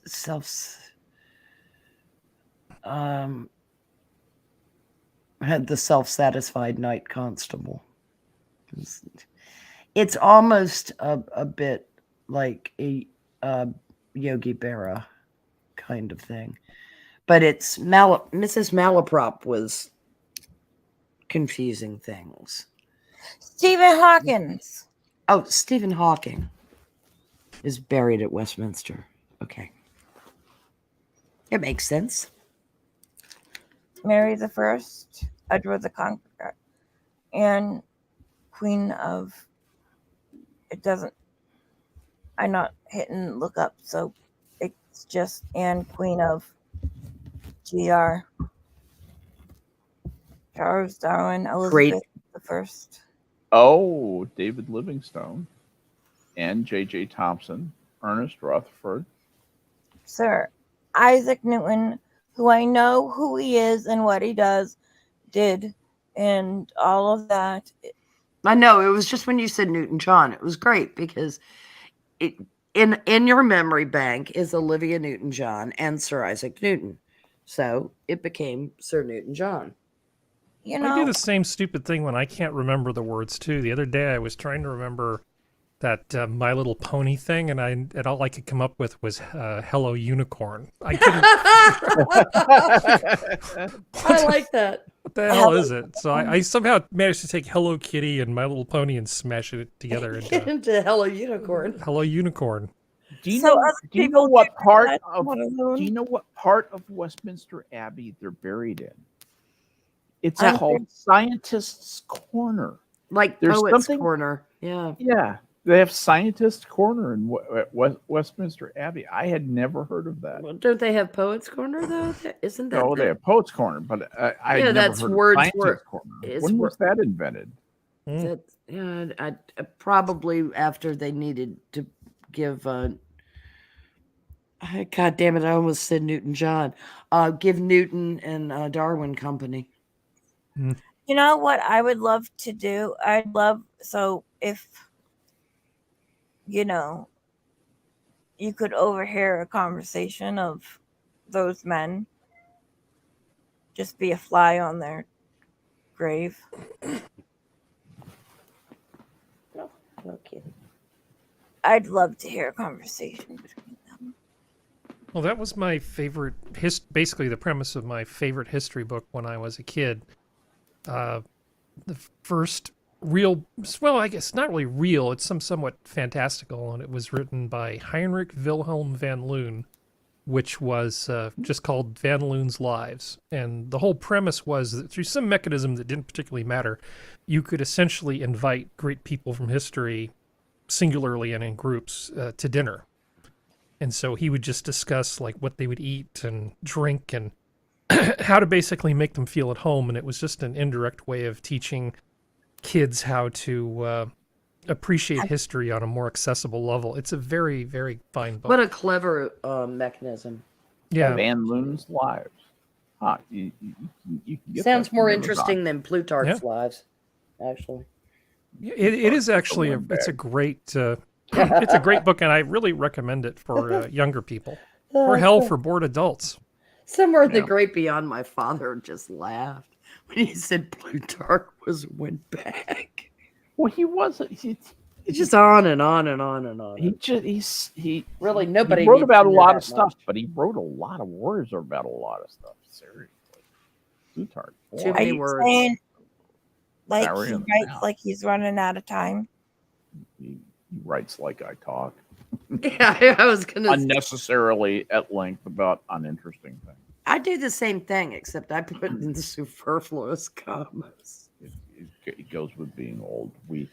had the self-satisfied knight constable. It's almost a bit like a Yogi Berra kind of thing, but it's Mrs. Malaprop was confusing things. Stephen Hawkins. Oh, Stephen Hawking is buried at Westminster. Okay, it makes sense. Mary the First, Edward the Conqueror, and Queen of. It doesn't. I'm not hitting look up, so it's just and Queen of. GR. Charles Darwin, Elizabeth the First. Oh, David Livingstone, and J.J. Thompson, Ernest Rutherford. Sir Isaac Newton, who I know who he is and what he did, and all of that. I know, it was just when you said Newton-John, it was great because in your memory bank is Olivia Newton-John and Sir Isaac Newton. So it became Sir Newton-John. you I do know, the same stupid thing when I can't remember the words too. The other day I was trying to remember that My Little Pony thing, and all I could come up with was "Hello Unicorn." I couldn't. I like that. What the hell is it? So I somehow managed to take Hello Kitty and My Little Pony and smash it together into Into Hello Unicorn. Hello Unicorn. Do you So know? other Do you know people what do part that, of? let Do alone- you know what part of Westminster Abbey they're buried in? It's I'm called Scientist's Corner. Like There's Poets something- Corner. Yeah. Yeah, they have Scientist's Corner in Westminster Abbey. I had never heard of that. Well, don't they have Poets Corner though? Isn't that No, they have Poets Corner, but I Yeah, had never that's heard Wordsworth. of Scientist's Corner. It's When was that invented? that? Yeah, I probably after they needed to give. God damn it! I almost said Newton John. Give Newton and Darwin company. You know what I would love to do? I'd love, so if, you know, you could overhear a conversation of those men, just be a fly on their grave. Okay. I'd love to hear a conversation between them. Well, that was my favorite. Basically, the premise of my favorite history book when I was a kid. The first real, well, I guess not really real. It's somewhat fantastical, and it was written by Heinrich Wilhelm van Loon, which was just called Van Loon's Lives. And the whole premise was that through some mechanism that didn't particularly matter, you could essentially invite great people from history, singularly and in groups, to dinner. And so he would just discuss like what they would eat and drink and how to basically make them feel at home. And it was just an indirect way of teaching kids how to appreciate history on a more accessible level. It's a very, very fine book. What a clever mechanism. Yeah. Van Loon's Lives. You can get Sounds that from more Amazon. interesting than Plutarch's Yeah. Lives, actually. It is actually it's a great it's a great book, and I really recommend it for younger people, or hell, for bored adults. Somewhere in the Yeah. great beyond, my father just laughed when he said Plutarch went back. Well, he wasn't. It's just on and on and on and on. He Really, nobody he wrote needs about to a know lot that of stuff, much. but he wrote a lot of words about a lot of stuff. Seriously, Plutarch. Too Are many you words. saying like Diary he of the writes Mouth. like he's running out of time? He writes like I talk, Yeah, I was gonna. unnecessarily at length about uninteresting things. I do the same thing, except I put in the superfluous commas. It goes with being old. We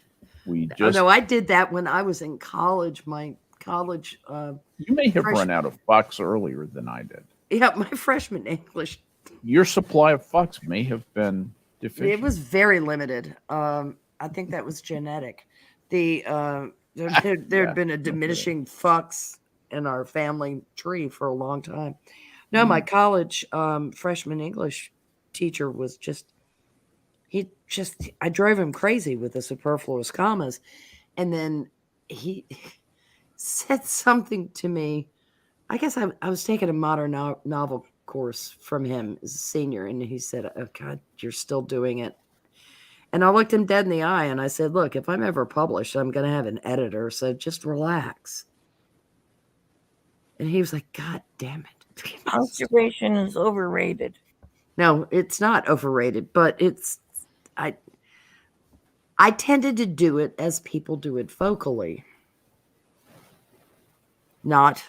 Oh just no, I did that when I was in college. My college, you may have fresh- run out of fucks earlier than I did. my freshman English. Your supply of fucks may have been deficient. It was very limited. I think that was genetic. There'd Yeah, been a diminishing fucks in our family tree for a long time. No, my college freshman English teacher was I drove him crazy with the superfluous commas. And then he said something to me. I guess I was taking a modern novel course from him as a senior. And he said, "Oh God, you're still doing it." And I looked him dead in the eye and I said, "Look, if I'm ever published, I'm going to have an editor. So just relax." And he was like, "God damn it." Punctuation is overrated. No, it's not overrated, but I tended to do it as people do it vocally, not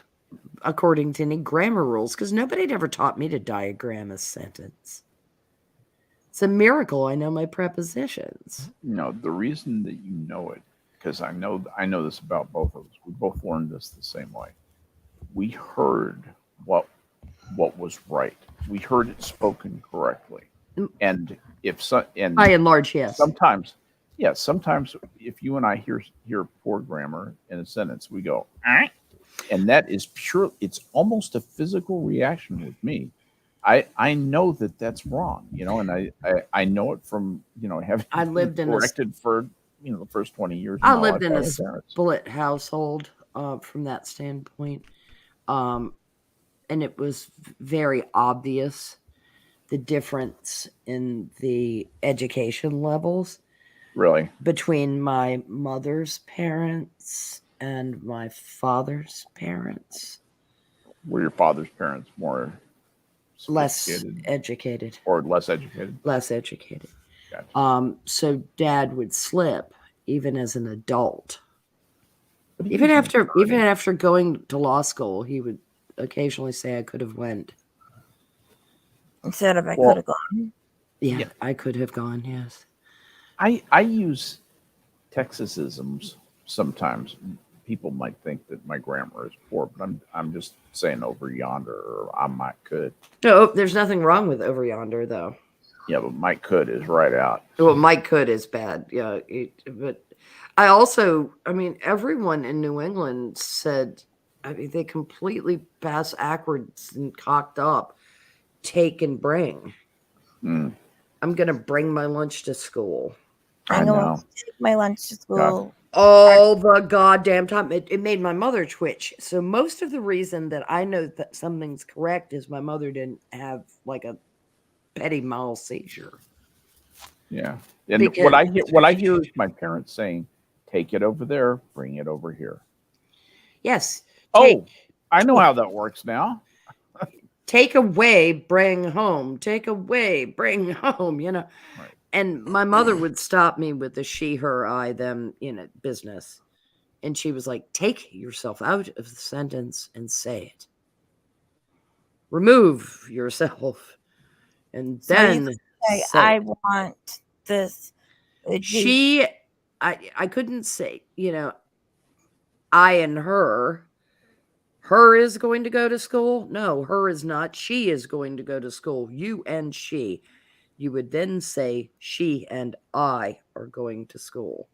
according to any grammar rules, because nobody had ever taught me to diagram a sentence. It's a miracle I know my prepositions. No, the reason that you know it, because I know this about both of us. We both learned this the same way. We heard what was right. We heard it spoken correctly. And By and large, yes. sometimes if you and I hear poor grammar in a sentence, we go, "Eh?" And that is pure. It's almost a physical reaction with me. I know that that's wrong, and I know it from having I lived in a corrected for the first 20 years. I of my lived life in by a my parents. split household from that standpoint. And it was very obvious the difference in the education levels Really? between my mother's parents and my father's parents. Were your father's parents more Less sophisticated educated. or less educated? Less educated. Gotcha. So dad would slip even as an adult. But he Even was an attorney. after going to law school, he would occasionally say I could have went. Instead of I Well, could have gone. Yeah, Yeah. I could have gone, yes. I use Texasisms sometimes. People might think that my grammar is poor, but I'm just saying over yonder, or I might could. No, there's nothing wrong with over yonder, though. Yeah, but might could is right out. Well, Mike could is bad. Yeah. But I also, I mean, everyone in New England said, I mean, they completely pass backwards and cocked up. Take and bring. Mm, I'm going to bring my lunch to school. I I'm going know. to take my lunch to school. All the goddamn time. It made my mother twitch. So most of the reason that I know that something's correct is my mother didn't have like a petty mal seizure. Yeah. And Because- what I hear is my parents saying, "Take it over there, bring it over here." Yes. Oh, I know how that works now. Take away, bring home. Take away, bring home, you know. Right. And my mother would stop me with the she, her, I, them, business. And she was like, take yourself out of the sentence and say it. Remove yourself. And So you then Say, say I it. want this. It'd be- I couldn't say, I and her. Her is going to go to school. No, her is not. She is going to go to school. You and she. You would then say, she and I are going to school.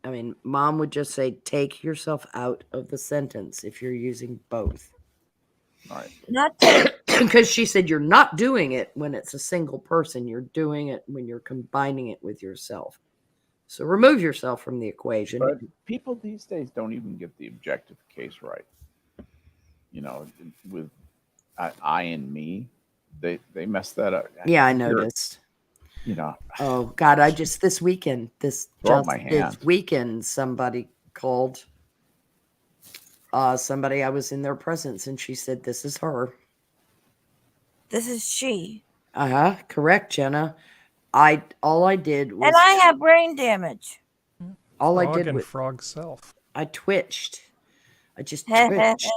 I mean, mom would just say, take yourself out of the sentence if you're using both. All right. Not to, Because she said, you're not doing it when it's a single person. You're doing it when you're combining it with yourself. So remove yourself from the equation. But people these days don't even get the objective case right. With I and me, they mess that up. Yeah, I You're- noticed. Oh God, this weekend, Throw up my hand. this weekend, somebody called somebody I was in their presence, and she said, this is her. this is she. Correct, Jenna. All I did was And I have brain damage. all I Frog did and was frog self. I twitched. I just twitched.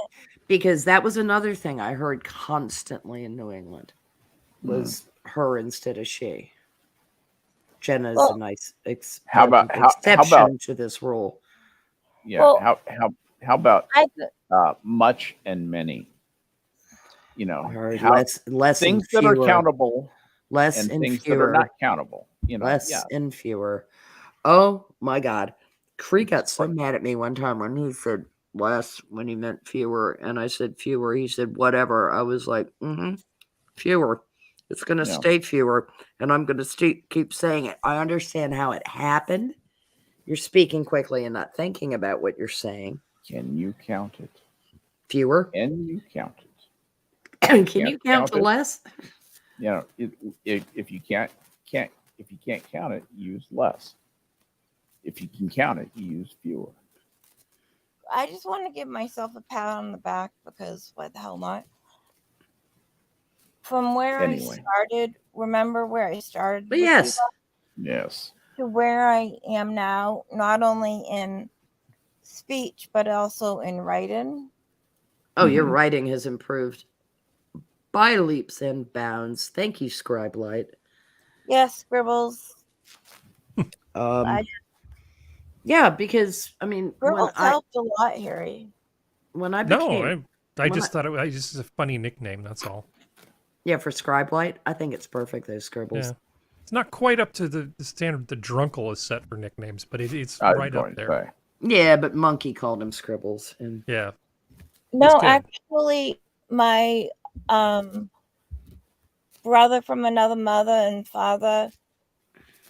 Because that was another thing I heard constantly in New England was her instead of she. Jenna is Well, a nice How about- how exception about- to this rule. Yeah. Well, how about I, much and many? Or how, less things and that are fewer, countable less and and things fewer, that are not countable. less Yeah. and fewer. Oh my God. Cree got It's so like- mad at me one time when he said less when he meant fewer, and I said fewer. He said whatever. I was like, fewer. It's going to Yeah. stay fewer, and I'm going to keep saying it. I understand how it happened. You're speaking quickly and not thinking about what you're saying. Can you count it? Fewer. Can you count it? Can Can't you count count to it? less? If you can't count it, use less. If you can count it, use fewer. I just want to give myself a pat on the back because why the hell not? From where Anyway. I started, remember where I started? But with you yes. guys? Yes. To where I am now, not only in speech, but also in writing. Oh, your Mhm. writing has improved by leaps and bounds. Thank you, Scribe Light. Yes, scribbles. I- Yeah, because I mean, Scribbles helped a lot, Harry. when I became I when just thought it was just a funny nickname. That's all. for Scribe Light, I think it's perfect. Those scribbles. Yeah. It's not quite up to the standard the Drunkle is set for nicknames, but it's I was right going up to there. say. Yeah, but Monkey called him Scribbles, and Yeah. No, good. actually, my brother from another mother and father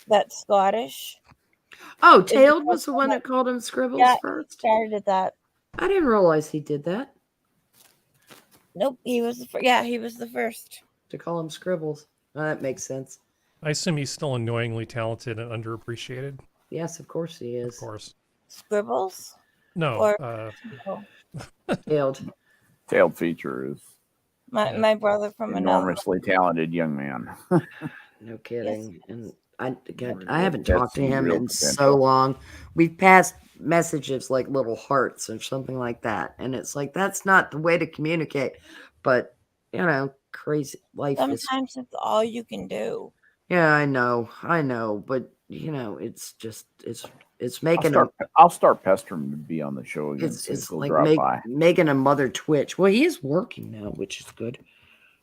that's Scottish oh, Tailed was the one that called him Scribbles Yeah. first. started that. I didn't realize he did that. Nope, he was the first. Yeah, he was the first. to call him Scribbles. That makes sense. I assume he's still annoyingly talented and underappreciated. Yes, of course he Of is. course. Scribbles? No. Or- Oh, Tailed. Tailed feature is my brother from another. enormously talented young man. No kidding. And I Has haven't talked to some him real in so potential. long. We've passed messages like little hearts or something like that. And it's like, that's not the way to communicate. But, crazy life is. Sometimes it's all you can do. Yeah, I know. But, it's just, it's making him. I'll start pestering him to be on the show again. See if It's he'll like drop by. making a mother twitch. Well, he is working now, which is good.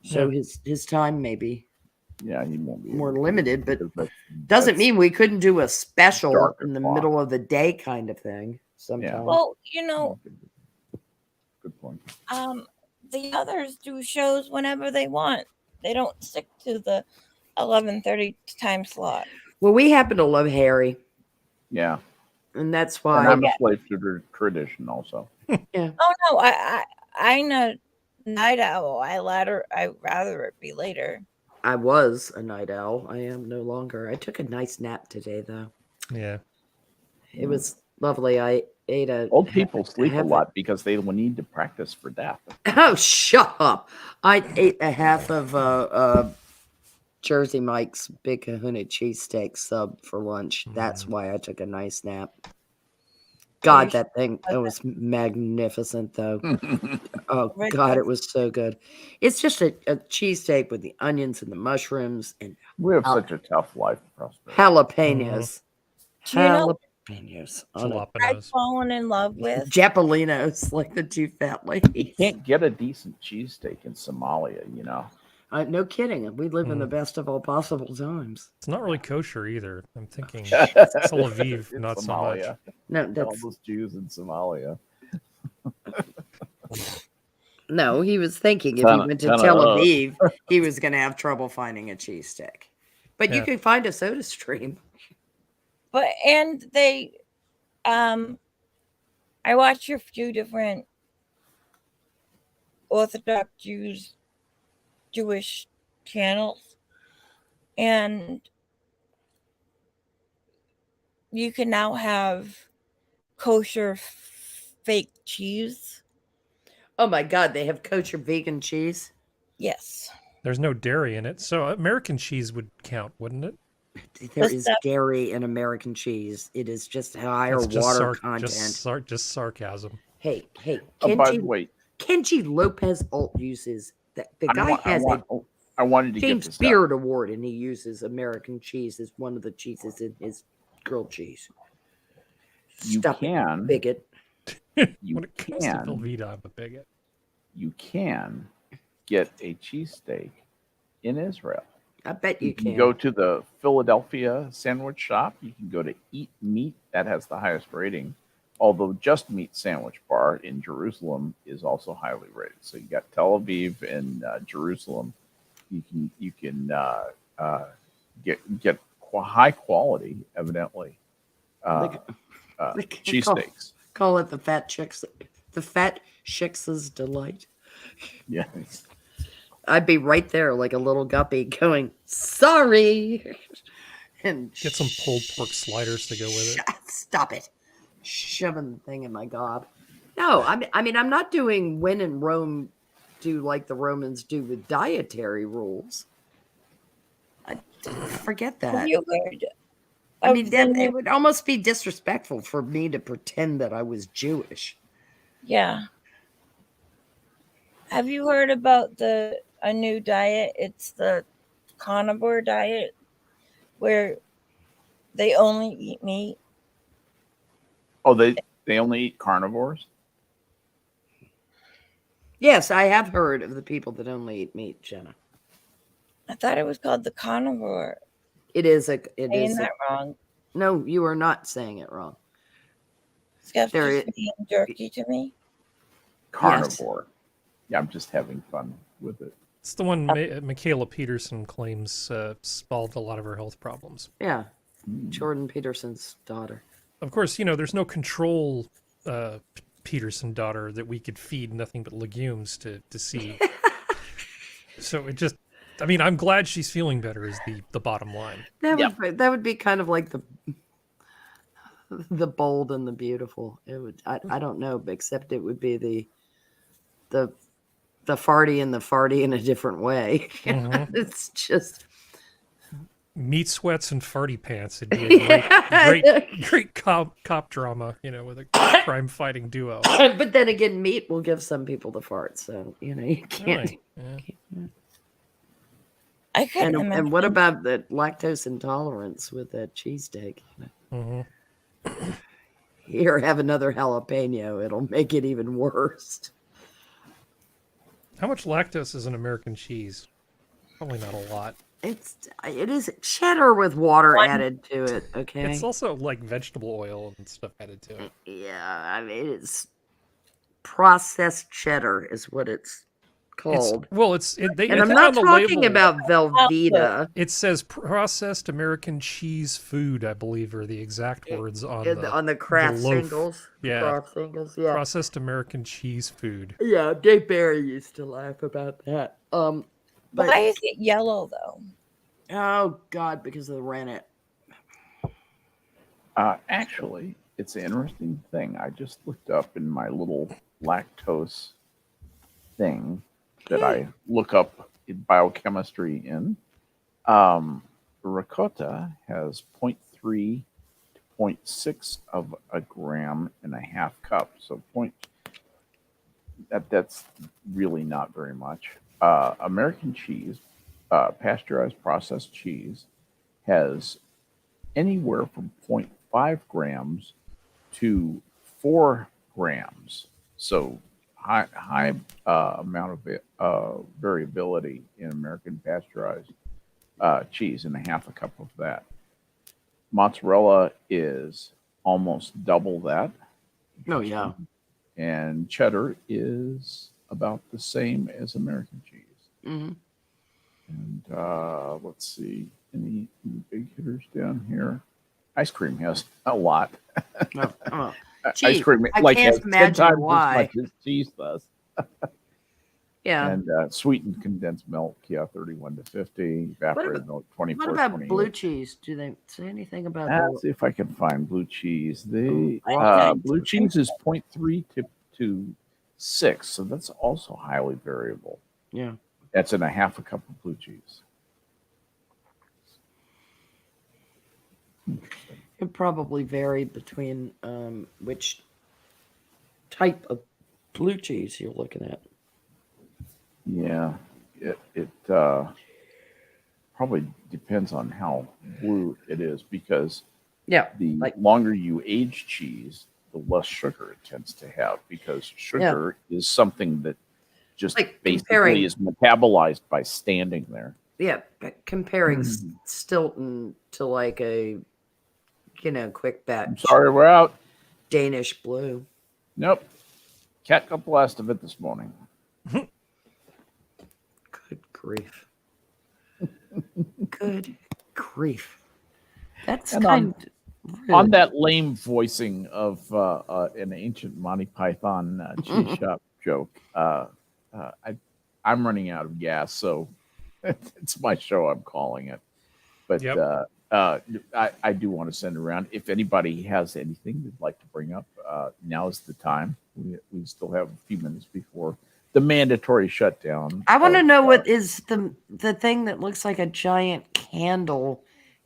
So his time may be Yeah, he won't be more able to, limited, but because doesn't that's mean we couldn't do a special dark in the o'clock. middle of the day kind of thing sometime. Well, good point. the others do shows whenever they want. They don't stick to the 11:30 time slot. Well, we happen to love Harry, Yeah, and that's and why. I'm a slave to tradition also. Yeah, Oh no, I'm a night owl. I rather it be later. I was a night owl. I am no longer. I took a nice nap today, though. Yeah. It was lovely. I ate a. Old people sleep a half lot because they will need to practice for death. Oh, shut up! I ate a half of Jersey Mike's Big Kahuna cheesesteak sub for lunch. That's why I took a nice nap. God, that thing, it was magnificent, though. Oh, God, it was so good. It's just a cheesesteak with the onions and the mushrooms and We have such a tough life, Prospero. jalapenos. Do you know Jalapenos. on it. I've Jalapenos. fallen in love with? Japalinos, like the two fat You ladies. can't get a decent cheesesteak in Somalia, you know. No kidding. We live in the best of all possible times. It's not really kosher either. I'm thinking Tel Aviv, In not so much. Somalia. No, All that's those Jews in Somalia. no. He was thinking if Ton he of- went to ton of Tel us. Aviv, he was going to have trouble finding a cheesesteak. But you Yeah. can find a Soda Stream. But and they I watch a few different Orthodox Jewish channels, and you can now have kosher fake cheese. Oh my God, they have kosher vegan cheese. Yes. There's no dairy in it, so American cheese would count, wouldn't it? There What's is that? dairy in American cheese. It is just higher It's just water content. just sarcasm. Hey, Oh, by the Kenji, way, Kenji Lopez alt uses that. The guy has I wanted to a get James this out. Beard Award, and he uses American cheese as one of the cheeses in his grilled cheese. You Stop can. it, bigot. You When it comes to can. Velveeta, I'm a bigot. You can get a cheesesteak in Israel. I bet You you can can. go to the Philadelphia sandwich shop. You can go to Eat Meat. That has the highest rating. Although Just Meat Sandwich Bar in Jerusalem is also highly rated. So you got Tel Aviv and Jerusalem. You can get high quality, evidently, cheesesteaks. Call it the fat chick's delight. Yeah. I'd be right there like a little guppy going, sorry. And Get some pulled pork sliders to go with it. Stop it. Shoving the thing in my gob. No, I mean, I'm not doing when in Rome do like the Romans do with dietary rules. I forget that. Have you heard I mean, of that, the it new- would almost be disrespectful for me to pretend that I was Jewish. Yeah. Have you heard about a new diet? It's the carnivore diet, where they only eat meat. Oh, they only eat carnivores? Yes, I have heard of the people that only eat meat, Jenna. I thought it was called the carnivore. It is Saying that wrong. no, you are not saying it wrong. Skep's There just being jerky to me. Carnivore. Yeah, I'm just having fun with it. It's the one Michaela Peterson claims solved a lot of her health problems. Yeah, Jordan Peterson's daughter. Of course, there's no control Peterson daughter that we could feed nothing but legumes to see. So it just I mean, I'm glad she's feeling better. Is the bottom line? That would be kind of like the bold and the beautiful. It would. I don't know, except it would be the farty and the farty in a different way. Mhm. It's just Meat sweats and farty pants. It'd be a great cop drama, with a crime fighting duo. But then again, meat will give some people the fart, so you can't. Really? Yeah. I couldn't And imagine. what about the lactose intolerance with that cheesesteak? Hmm. Here, have another jalapeno. It'll make it even worse. How much lactose is in American cheese? Probably not a lot. It is cheddar with water added to it. Okay. It's also like vegetable oil and stuff added to it. Yeah, I mean it's processed cheddar is what it's called. And I'm not talking about Velveeta. It says processed American cheese food, I believe, are the exact words on the Kraft loaf. singles. Yeah. Kraft singles, yeah. Processed American cheese food. Yeah, Dave Barry used to laugh about that. But, Why is it yellow though? oh God, because of the rennet. Actually, it's an interesting thing. I just looked up in my little lactose thing that I look up in biochemistry in. Ricotta has 0.3 to 0.6 of a gram in a half cup. So that's really not very much. American cheese, pasteurized processed cheese, has anywhere from 0.5 grams to 4 grams. So high amount of variability in American pasteurized cheese, and a half a cup of that. Mozzarella is almost double that. Oh yeah. And cheddar is about the same as American cheese. Mm-hmm. And let's see, any big hitters down here? Ice cream has a lot. Ice cream I like can't has 10 imagine times why. as much as cheese does. Yeah. And sweetened condensed milk, 31 to 50. Evaporated milk, 24. What about 28. blue cheese? Do they say anything about Let's see if I can find blue cheese. Blue Right. cheese is 0.3 to 6, so that's also highly variable. Yeah. That's in a half a cup of blue cheese. It probably varied between which type of blue cheese you're looking at. Yeah, it probably depends on how blue it is, because Yeah. the longer you age cheese, the less sugar it tends to have, because sugar is something that just basically is metabolized by standing there. Yeah, comparing Stilton to like a quick batch. I'm sorry, we're out. Danish blue. Nope. Cat got the last of it this morning. Good grief. Good grief. That's and rude. on that lame voicing of an ancient Monty Python cheese shop joke, I'm running out of gas, so it's my show. I'm calling it. But I do want to send around. If anybody has anything they'd like to bring up, now's the time. We still have a few minutes before the mandatory shutdown. I want to know what is the thing that looks like a giant candle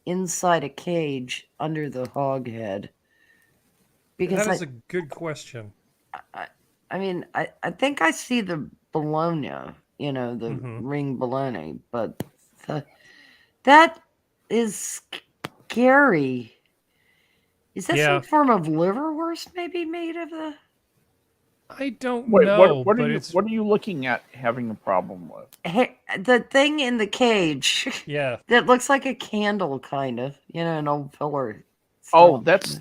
inside a cage under the hog head. Because that is a good question. I mean, I think I see the bologna, the ring bologna, but that is scary. Is that some form of liverwurst maybe made of the? I don't know. What are you looking at having a problem with? The thing in the cage. Yeah. That looks like a candle, kind of. An old filler. Oh, that's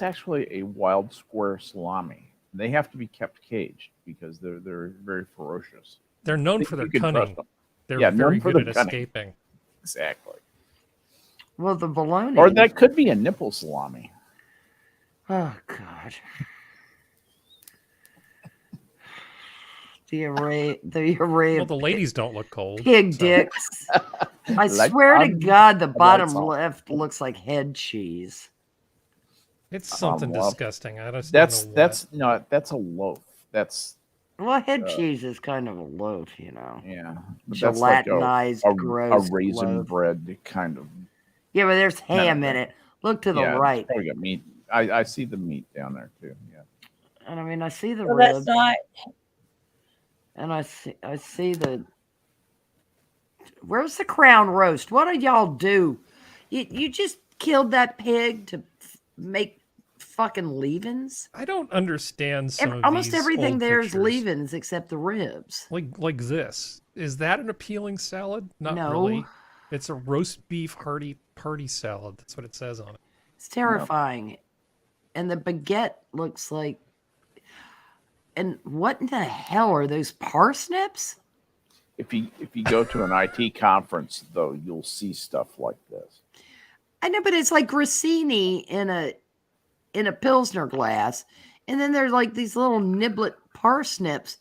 actually a wild square salami. They have to be kept caged because they're very ferocious. They're known for their cunning. They're very good at escaping. Exactly. Well, the bologna. Or that could be a nipple salami. Oh God. The array Well, of the ladies don't look cold. pig so- dicks. I Like swear to on God, the bottom on. left looks like head cheese. It's something well, disgusting. I just don't know what. that's a loaf. That's Well, head cheese is kind of a loaf, yeah. But that's like Gelatinized, a gross raisin loaf. bread kind of. Yeah, but there's Kind of ham in thing. it. Look to the Yeah, it's right. probably got meat. I see the meat down there too. Yeah. And I mean, I see the Well, ribs. that's not. And I see the. Where's the crown roast? What did y'all do? You just killed that pig to make fucking leavings? I don't understand some of Almost these everything old there's pictures. leavings except the ribs. Like this. Is that an appealing salad? Not No. really. It's a roast beef hearty party salad. That's what it says on it. It's terrifying. And the baguette looks like. And what in the hell are those parsnips? If you go to an IT conference though, you'll see stuff like this. I know, but it's like grissini in a Pilsner glass. And then there's like these little niblet parsnips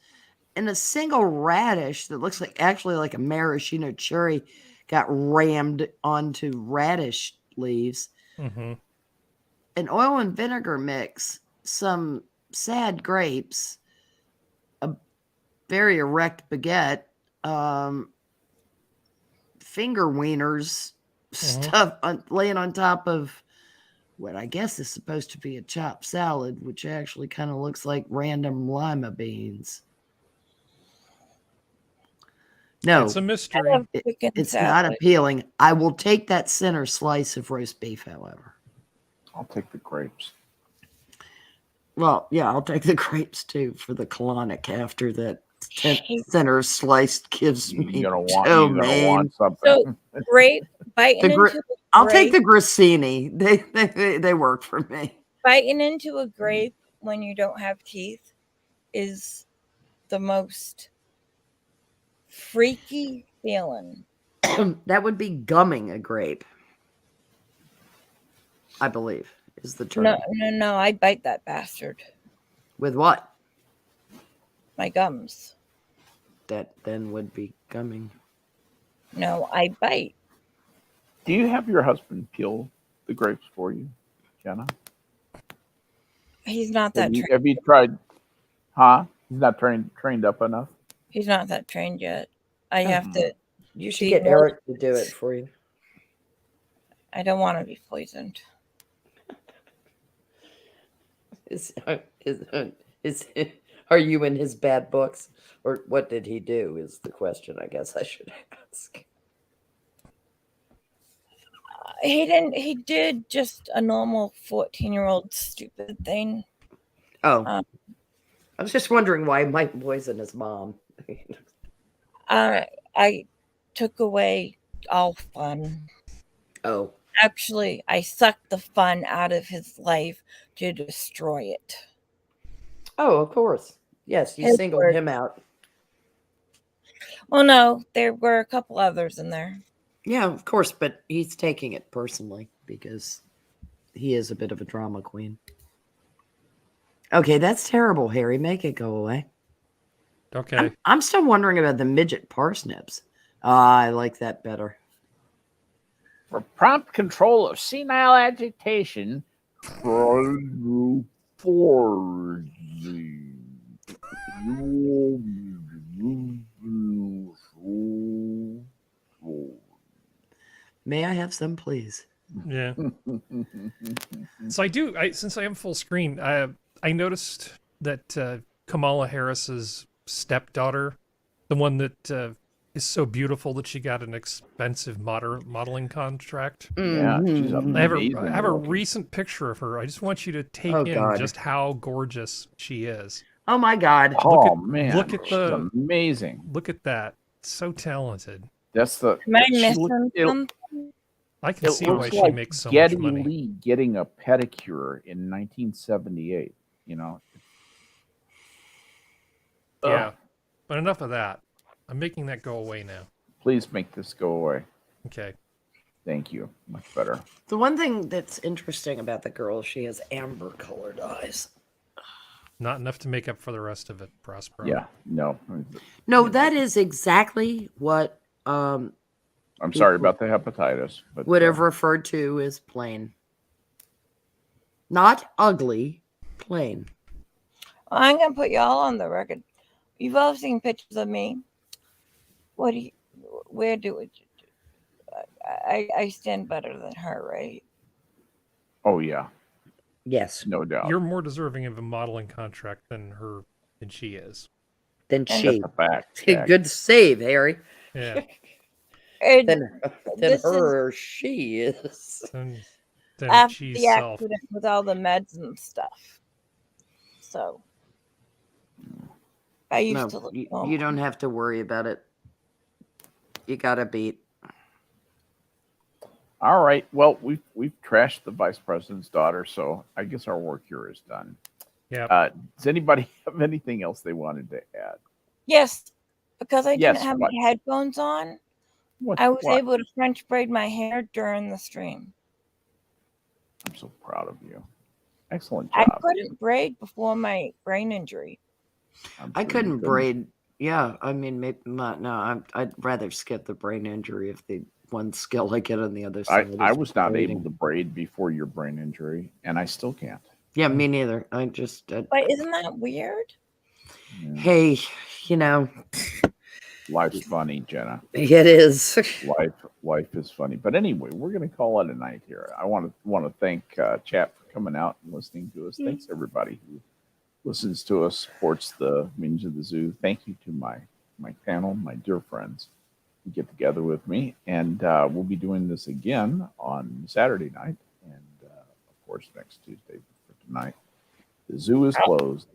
and a single radish that looks like actually like a maraschino cherry got rammed onto radish leaves. Mm-hmm. An oil and vinegar mix, some sad grapes, a very erect baguette, finger wieners, stuff laying on top of what I guess is supposed to be a chopped salad, which actually kind of looks like random lima beans. No, It's a I mystery. love chicken it's salad. not appealing. I will take that center slice of roast beef, however. I'll take the grapes. Well, yeah, I'll take the grapes too for the colonic after that Hey, center slice gives me You're gonna ptomaine. want something. So grape biting The gra- into a I'll take the grape, grissini. They work for me. biting into a grape when you don't have teeth is the most freaky feeling. That would be gumming a grape, I believe, is the term. No, I bite that bastard. With what? My gums. That then would be gumming. No, I bite. Do you have your husband peel the grapes for you, Jenna? He's not that trained. Have you tried? Huh? He's not trained up enough. He's not that trained yet. I have to. You should See, get Eric to do it for you. I don't want to be poisoned. Are you in his bad books? Or what did he do is the question I guess I should ask. He didn't. He did just a normal 14-year-old stupid thing. Oh. I was just wondering why Mike poisoned his mom. I took away all fun. Oh. Actually, I sucked the fun out of his life to destroy it. Oh, of course. Yes, you His singled word. him out. Well, no, there were a couple others in there. Yeah, of course, but he's taking it personally because he is a bit of a drama queen. Okay, that's terrible, Harry. Make it go away. Okay. I'm still wondering about the midget parsnips. I like that better. For prompt control of senile agitation, May I have some, please? Yeah. So since I am full screen, I noticed that Kamala Harris's stepdaughter, the one that is so beautiful that she got an expensive modeling contract. Yeah, she's Mhm. I amazing. have a looking. recent picture of her. I just want you to take Oh, in God. just how gorgeous she is. Oh my God. Oh man, look at she's the- amazing. Look at that. So talented. That's the. Am I she missing look- it- something? I can It see why looks she like makes so Geddy much money. Lee getting a pedicure in 1978. You know. Yeah. Ugh. But enough of that. I'm making that go away now. Please make this go away. Okay. Thank you. Much better. The one thing that's interesting about the girl, she has amber colored eyes. Not enough to make up for the rest of it, Prospero. Yeah, no. No, that is exactly what I'm sorry about the hepatitis, but would have referred to as plain. Not ugly, plain. Well, I'm gonna put y'all on the record. You've all seen pictures of me. What do you? Where do it? I stand better than her, right? oh yeah, Yes, no doubt. You're more deserving of a modeling contract than she is. than And she. That's a fact. Jack. Good save, Harry. Yeah. And Than this her or she is. Than after she's the self. accident with all the meds and stuff. So I used No, to look you normal. don't have to worry about it. You got to beat. All right. Well, we've trashed the vice president's daughter, so I guess our work here is done. Yeah. Does anybody have anything else they wanted to add? Yes, because I Yes, didn't have what? my headphones on, What? I was what? able to French braid my hair during the stream. I'm so proud of you. Excellent I job. couldn't braid before my brain injury. I you couldn't braid. Yeah, I mean, maybe not. No, I'd rather skip the brain injury if the one skill I get on the other side. I is was not braiding. able to braid before your brain injury, and I still can't. Yeah, me neither. I just. But isn't that weird? Yeah. Hey, you know, Life's funny, Jenna. it is. Life is funny. But anyway, we're going to call it a night here. I want to thank chat for coming out and listening to us. Thanks everybody who listens to us, supports the Minions of the Zoo. Thank you to my panel, my dear friends who get together with me, and we'll be doing this again on Saturday night, and of course next Tuesday for tonight. The zoo is closed.